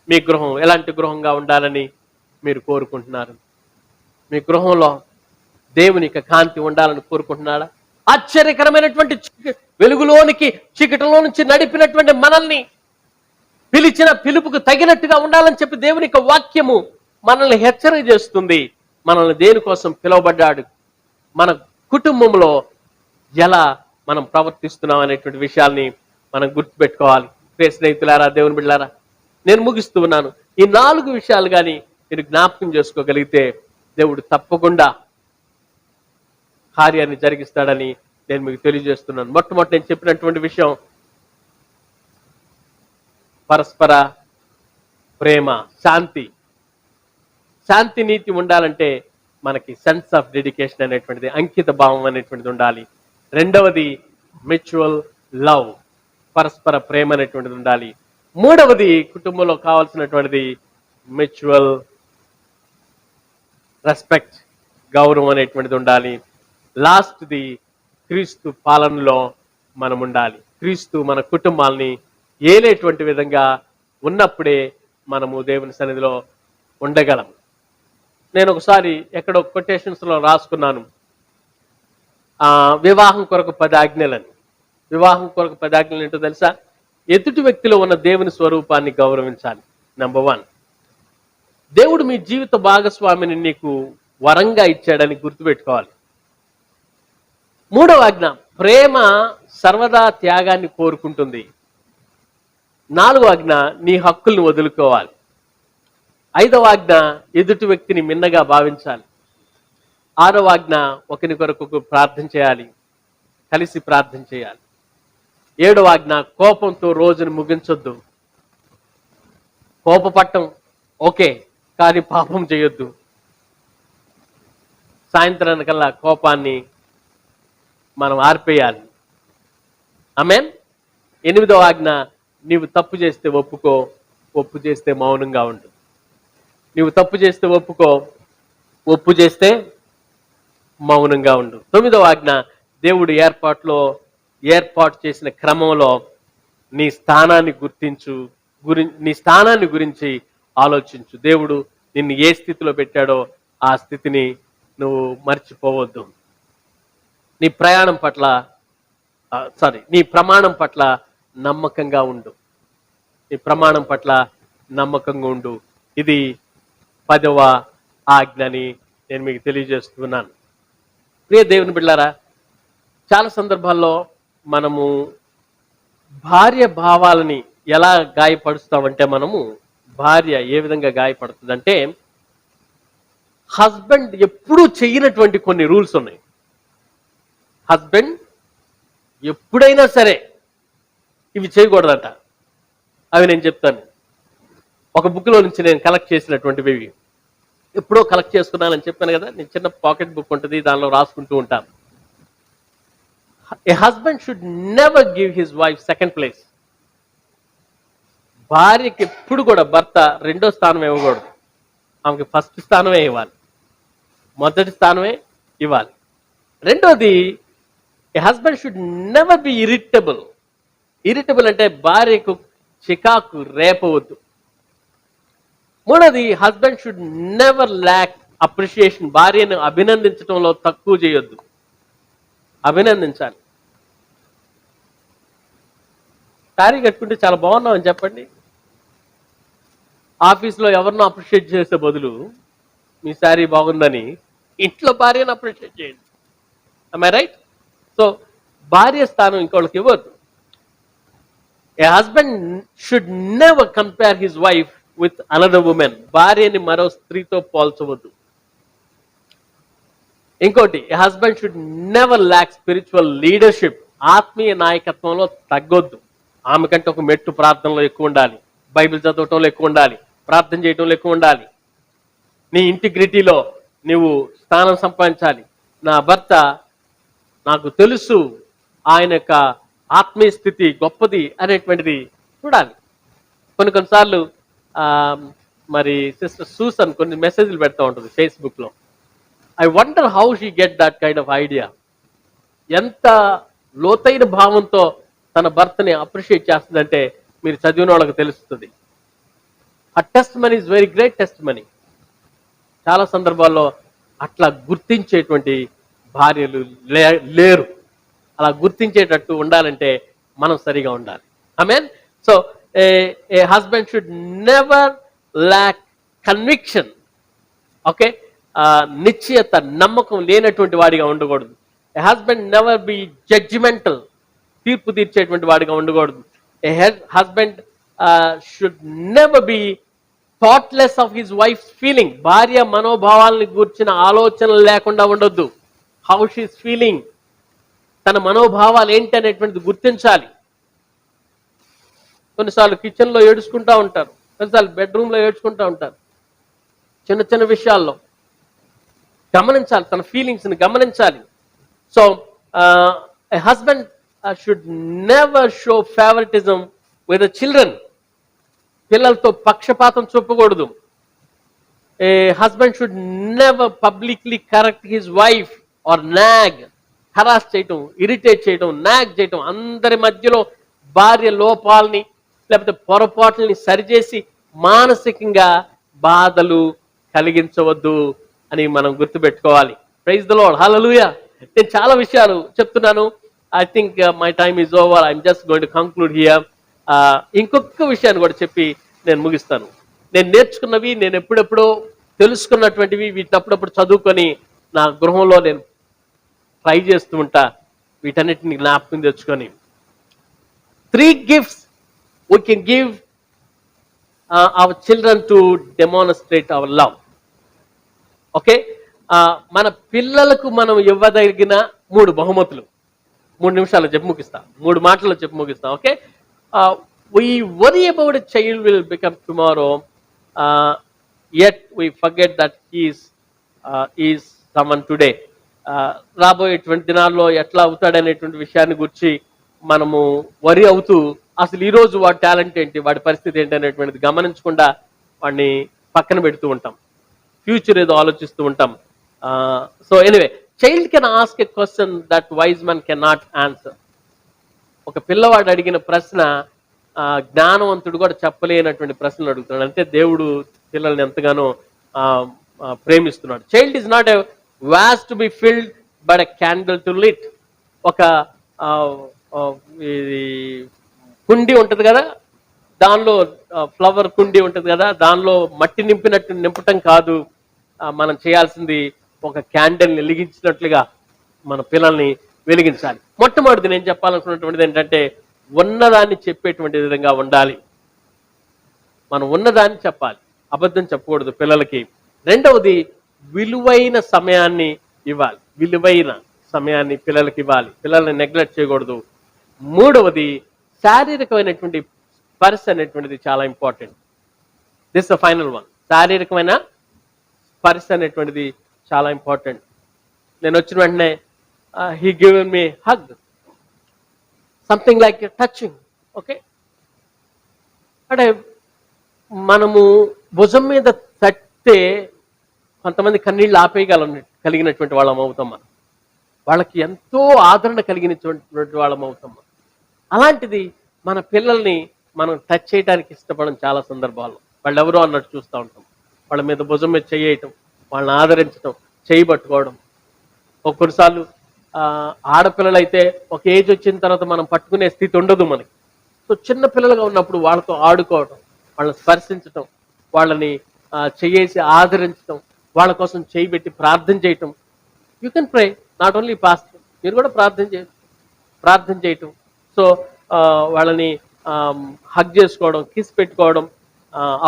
మీ గృహం ఎలాంటి గృహంగా ఉండాలని మీరు కోరుకుంటున్నారు? మీ గృహంలో దేవుని యొక్క కాంతి ఉండాలని కోరుకుంటున్నాడా? ఆశ్చర్యకరమైనటువంటి వెలుగులోనికి చీకటిలో నుంచి నడిపినటువంటి మనల్ని పిలిచిన పిలుపుకు తగినట్టుగా ఉండాలని చెప్పి దేవుని యొక్క వాక్యము మనల్ని హెచ్చరిక చేస్తుంది. మనల్ని దేనికోసం పిలువబడ్డాడు, మన కుటుంబంలో ఎలా మనం ప్రవర్తిస్తున్నాం అనేటువంటి విషయాల్ని మనం గుర్తుపెట్టుకోవాలి. ప్రియ స్నేహితులారా, దేవుని బిడ్డలారా, నేను ముగిస్తూ ఉన్నాను. ఈ 4 విషయాలు కానీ మీరు జ్ఞాపకం చేసుకోగలిగితే దేవుడు తప్పకుండా కార్యాన్ని జరిగిస్తాడని నేను మీకు తెలియజేస్తున్నాను. మొట్టమొదటి నేను చెప్పినటువంటి విషయం పరస్పర ప్రేమ, శాంతి. శాంతి నీతి ఉండాలంటే మనకి సెన్స్ ఆఫ్ డెడికేషన్ అనేటువంటిది, అంకిత భావం అనేటువంటిది ఉండాలి. రెండవది మ్యూచువల్ లవ్, పరస్పర ప్రేమ అనేటువంటిది ఉండాలి. మూడవది కుటుంబంలో కావాల్సినటువంటిది మ్యూచువల్ రెస్పెక్ట్, గౌరవం అనేటువంటిది ఉండాలి. లాస్ట్ది క్రీస్తు పాలనలో మనం ఉండాలి. క్రీస్తు మన కుటుంబాల్ని ఏలేటువంటి విధంగా ఉన్నప్పుడే మనము దేవుని సన్నిధిలో ఉండగలం. నేను ఒకసారి ఎక్కడో కొటేషన్స్లో రాసుకున్నాను, వివాహం కొరకు 10 ఆజ్ఞలని. వివాహం కొరకు 10 ఆజ్ఞలు ఏంటో తెలుసా? ఎదుటి వ్యక్తిలో ఉన్న దేవుని స్వరూపాన్ని గౌరవించాలి. నెంబర్ 1. దేవుడు మీ జీవిత భాగస్వామిని నీకు వరంగా ఇచ్చాడని గుర్తుపెట్టుకోవాలి. 3వ ఆజ్ఞ, ప్రేమ సర్వదా త్యాగాన్ని కోరుకుంటుంది. 4వ ఆజ్ఞ, నీ హక్కుల్ని వదులుకోవాలి. 5వ ఆజ్ఞ, ఎదుటి వ్యక్తిని మిన్నగా భావించాలి. 6వ ఆజ్ఞ, ఒకరి కొరకు ప్రార్థన చేయాలి, కలిసి ప్రార్థన చేయాలి. 7వ ఆజ్ఞ, కోపంతో రోజును ముగించొద్దు. కోపపట్టం ఓకే, కానీ పాపం చేయొద్దు. సాయంత్రానికల్లా కోపాన్ని మనం ఆర్పేయాలి. ఆమేన్. 8వ ఆజ్ఞ, నీవు తప్పు చేస్తే ఒప్పుకో, ఒప్పు చేస్తే మౌనంగా ఉండు. నీవు తప్పు చేస్తే ఒప్పుకో, ఒప్పు చేస్తే మౌనంగా ఉండు. 9వ ఆజ్ఞ, దేవుడు ఏర్పాటు చేసిన క్రమంలో నీ స్థానాన్ని నీ స్థానాన్ని గురించి ఆలోచించు. దేవుడు నిన్ను ఏ స్థితిలో పెట్టాడో ఆ స్థితిని నువ్వు మర్చిపోవద్దు. నీ ప్రమాణం పట్ల నమ్మకంగా ఉండు. నీ ప్రమాణం పట్ల నమ్మకంగా ఉండు. ఇది 10వ ఆజ్ఞని నేను మీకు తెలియజేస్తున్నాను. ప్రియ దేవుని బిడ్డలారా, చాలా సందర్భాల్లో మనము భార్య భావాలని ఎలా గాయపరుస్తామంటే, భార్య ఏ విధంగా గాయపడుతుందంటే, హస్బెండ్ ఎప్పుడూ చేయనటువంటి కొన్ని రూల్స్ ఉన్నాయి. హస్బెండ్ ఎప్పుడైనా సరే ఇవి చేయకూడదట. అవి నేను చెప్తాను. ఒక బుక్లో నుంచి నేను కలెక్ట్ చేసినటువంటివి ఎప్పుడో కలెక్ట్ చేసుకున్నానని చెప్పాను కదా. నేను చిన్న పాకెట్ బుక్ ఉంటుంది, దానిలో రాసుకుంటూ ఉంటాను. A husband should never give his wife second place. భార్యకి ఎప్పుడు కూడా భర్త 2వ స్థానం ఇవ్వకూడదు. ఆమెకి ఫస్ట్ స్థానమే ఇవ్వాలి, మొదటి స్థానమే ఇవ్వాలి. 2వది, a husband should never be irritable. Irritable అంటే భార్యకు చికాకు రేపవద్దు. 3వది, husband should never lack appreciation. భార్యను అభినందించడంలో తక్కువ చేయొద్దు, అభినందించాలి. శారీ కట్టుకుంటే చాలా బాగున్నావు అని చెప్పండి. ఆఫీస్లో ఎవరినో అప్రిషియేట్ చేసే బదులు మీ శారీ బాగుందని ఇంట్లో భార్యను అప్రిషియేట్ చేయండి. am I right? సో భార్య స్థానం ఇంకోళ్ళకి ఇవ్వద్దు. A husband should never compare his wife with another woman. భార్యని మరో స్త్రీతో పోల్చవద్దు. ఇంకోటి, a husband should never lack spiritual leadership. ఆత్మీయ నాయకత్వంలో తగ్గొద్దు. ఆమె కంటే ఒక మెట్టు ప్రార్థనలో ఎక్కువ ఉండాలి, బైబిల్ చదవటంలో ఎక్కువ ఉండాలి, ప్రార్థన చేయటంలో ఎక్కువ ఉండాలి. నీ ఇంటిగ్రిటీలో నువ్వు స్థానం సంపాదించాలి. నా భర్త, నాకు తెలుసు ఆయన యొక్క ఆత్మీయ స్థితి గొప్పది అనేటువంటిది చూడాలి. కొన్నిసార్లు మరి సిస్టర్ సూసన్ కొన్ని మెసేజ్లు పెడతా ఉంటుంది ఫేస్బుక్లో. I wonder how she get that kind of idea. ఎంత లోతైన భావంతో తన భర్తని అప్రిషియేట్ చేస్తుందంటే మీరు చదివిన వాళ్ళకి తెలుస్తుంది. ఆ test money is very great test money. చాలా సందర్భాల్లో అట్లా గుర్తించేటువంటి భార్యలు లేరు. అలా గుర్తించేటట్టు ఉండాలంటే మనం సరిగా ఉండాలి. Amen. So a husband should never lack conviction. Okay, నిశ్చయత, నమ్మకం లేనటువంటి వాడిగా ఉండకూడదు. A husband never be judgmental. తీర్పు తీర్చేటువంటి వాడిగా ఉండకూడదు. A husband should never be thoughtless of his wife's feeling. భార్య మనోభావాలని గూర్చిన ఆలోచనలు లేకుండా ఉండొద్దు. హౌ షీస్ ఫీలింగ్, తన మనోభావాలు ఏంటి అనేటువంటిది గుర్తించాలి. కొన్నిసార్లు కిచెన్లో ఏడుచుకుంటా ఉంటారు, కొన్నిసార్లు బెడ్రూమ్లో ఏడ్చుకుంటా ఉంటారు. చిన్న చిన్న విషయాల్లో గమనించాలి, తన ఫీలింగ్స్ని గమనించాలి. So a husband should never show favouritism with the children. పిల్లలతో పక్షపాతం చూపకూడదు. A husband should never publicly correct his wife or nag, harass చేయటం, ఇరిటేట్ చేయటం, నాగ్ చేయటం, అందరి మధ్యలో భార్య లోపాలని లేకపోతే పొరపాట్లని సరిచేసి మానసికంగా బాధలు కలిగించవద్దు అని మనం గుర్తుపెట్టుకోవాలి. ప్రైజ్ ద లార్డ్, హల్లెలూయా. నేను చాలా విషయాలు చెప్తున్నాను. I think my time is over. I'm just going to conclude here. ఇంకొక విషయాన్ని కూడా చెప్పి నేను ముగిస్తాను. నేను నేర్చుకున్నవి, నేను ఎప్పుడెప్పుడో తెలుసుకున్నటువంటివి, వీటిని అప్పుడప్పుడు చదువుకొని నా గృహంలో నేను ట్రై చేస్తూ ఉంటా. వీటన్నిటిని జ్ఞాపకం తెచ్చుకొని 3 gifts we can give our children to demonstrate our love. Okay, మన పిల్లలకు మనం ఇవ్వదగిన 3 బహుమతులు. 3 నిమిషాలు చెప్పి ముగిస్తా, 3 మాటల్లో చెప్పి ముగిస్తా. Okay, we worry about a child will become tomorrow, yet we forget that he is someone today. రాబోయేటువంటి దినాల్లో ఎట్లా అవుతాడనేటువంటి విషయాన్ని గురించి మనము వరి అవుతూ అసలు ఈరోజు వాడి టాలెంట్ ఏంటి, వాడి పరిస్థితి ఏంటి అనేటువంటిది గమనించకుండా వాడిని పక్కన పెడుతూ ఉంటాం. ఫ్యూచర్ ఏదో ఆలోచిస్తూ ఉంటాం. So anyway, child can ask a question that wise man can not answer. ఒక పిల్లవాడు అడిగిన ప్రశ్న జ్ఞానవంతుడు కూడా చెప్పలేనటువంటి ప్రశ్నలు అడుగుతున్నాడు. అంటే దేవుడు పిల్లల్ని ఎంతగానో ప్రేమిస్తున్నాడు. Child is not a vase to be filled but a candle to lit. ఒక ఇది కుండి ఉంటుంది కదా, దానిలో ఫ్లవర్ కుండి ఉంటుంది కదా, దానిలో మట్టి నింపినట్టు నింపటం కాదు మనం చేయాల్సింది. ఒక క్యాండిల్ని వెలిగించినట్లుగా మన పిల్లల్ని వెలిగించాలి. మొట్టమొదటిది నేను చెప్పాలనుకున్నటువంటిది ఏంటంటే, ఉన్నదాన్ని చెప్పేటువంటి విధంగా ఉండాలి. మనం ఉన్నదాన్ని చెప్పాలి, అబద్ధం చెప్పకూడదు పిల్లలకి. రెండవది, విలువైన సమయాన్ని ఇవ్వాలి. విలువైన సమయాన్ని పిల్లలకి ఇవ్వాలి, పిల్లల్ని నెగ్లెక్ట్ చేయకూడదు. మూడవది, శారీరకమైనటువంటి స్పర్శ అనేటువంటిది చాలా important. This the final one. శారీరకమైన స్పర్శ అనేటువంటిది చాలా ఇంపార్టెంట్. నేను వచ్చిన వెంటనే he given me hug, something like touching. Okay, అంటే మనము భుజం మీద తట్టే కొంతమంది కన్నీళ్ళు కలిగినటువంటి వాళ్ళం అవుతాం మనం. వాళ్ళకి ఎంతో ఆదరణ కలిగినటువంటి వాళ్ళం అవుతాం. అలాంటిది మన పిల్లల్ని మనం టచ్ చేయడానికి ఇష్టపడడం చాలా సందర్భాల్లో. వాళ్ళు ఎవరో అన్నట్టు చూస్తూ ఉంటాం. వాళ్ళ మీద భుజం మీద చేయటం, వాళ్ళని ఆదరించడం, చేయబట్టుకోవడం. కొన్నిసార్లు ఆడపిల్లలు అయితే ఒక ఏజ్ వచ్చిన తర్వాత మనం పట్టుకునే స్థితి ఉండదు మనకి. సో చిన్న పిల్లలుగా ఉన్నప్పుడు వాళ్ళతో ఆడుకోవడం, వాళ్ళని స్పర్శించటం, వాళ్ళని చేసి ఆదరించడం, వాళ్ళ కోసం చేయబెట్టి ప్రార్థన చేయటం. You can pray, not only pastor, మీరు కూడా ప్రార్థన చేయటం. సో వాళ్ళని హగ్ చేసుకోవడం, కిస్ పెట్టుకోవడం,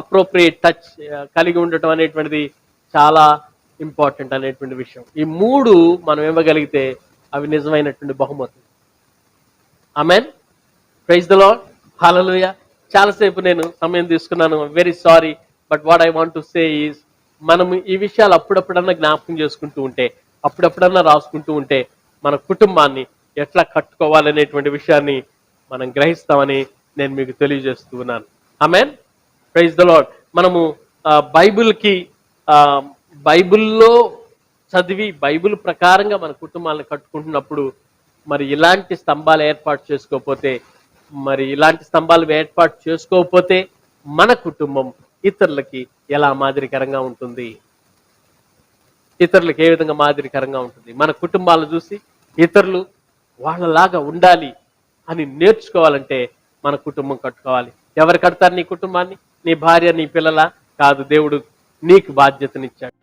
అప్రోప్రియేట్ టచ్ కలిగి ఉండటం అనేటువంటిది చాలా ఇంపార్టెంట్ అనేటువంటి విషయం. ఈ 3 మనం ఇవ్వగలిగితే అవి నిజమైనటువంటి బహుమతులు. ఆమేన్. ప్రైజ్ ద లార్డ్, హల్లెలూయా. చాలాసేపు నేను సమయం తీసుకున్నాను, very sorry. But what I want to say is, మనం ఈ విషయాలు అప్పుడప్పుడన్నా జ్ఞాపకం చేసుకుంటూ ఉంటే, అప్పుడప్పుడన్నా రాసుకుంటూ ఉంటే మన కుటుంబాన్ని ఎట్లా కట్టుకోవాలనేటువంటి విషయాన్ని మనం గ్రహిస్తామని నేను మీకు తెలియజేస్తూ ఉన్నాను. ఆమేన్. Praise the Lord. మనము బైబిల్లో చదివి బైబిల్ ప్రకారంగా మన కుటుంబాలను కట్టుకుంటున్నప్పుడు మరి ఇలాంటి స్తంభాలు ఏర్పాటు చేసుకోకపోతే మన కుటుంబం ఇతరులకి ఎలా మాదిరికరంగా ఉంటుంది? ఇతరులకు ఏ విధంగా మాదిరికరంగా ఉంటుంది? మన కుటుంబాలను చూసి ఇతరులు వాళ్ళలాగా ఉండాలి అని నేర్చుకోవాలంటే మన కుటుంబం కట్టుకోవాలి. ఎవరు కడతారు నీ కుటుంబాన్ని? నీ భార్య, నీ పిల్లల? కాదు, దేవుడు నీకు బాధ్యతనిచ్చాడు.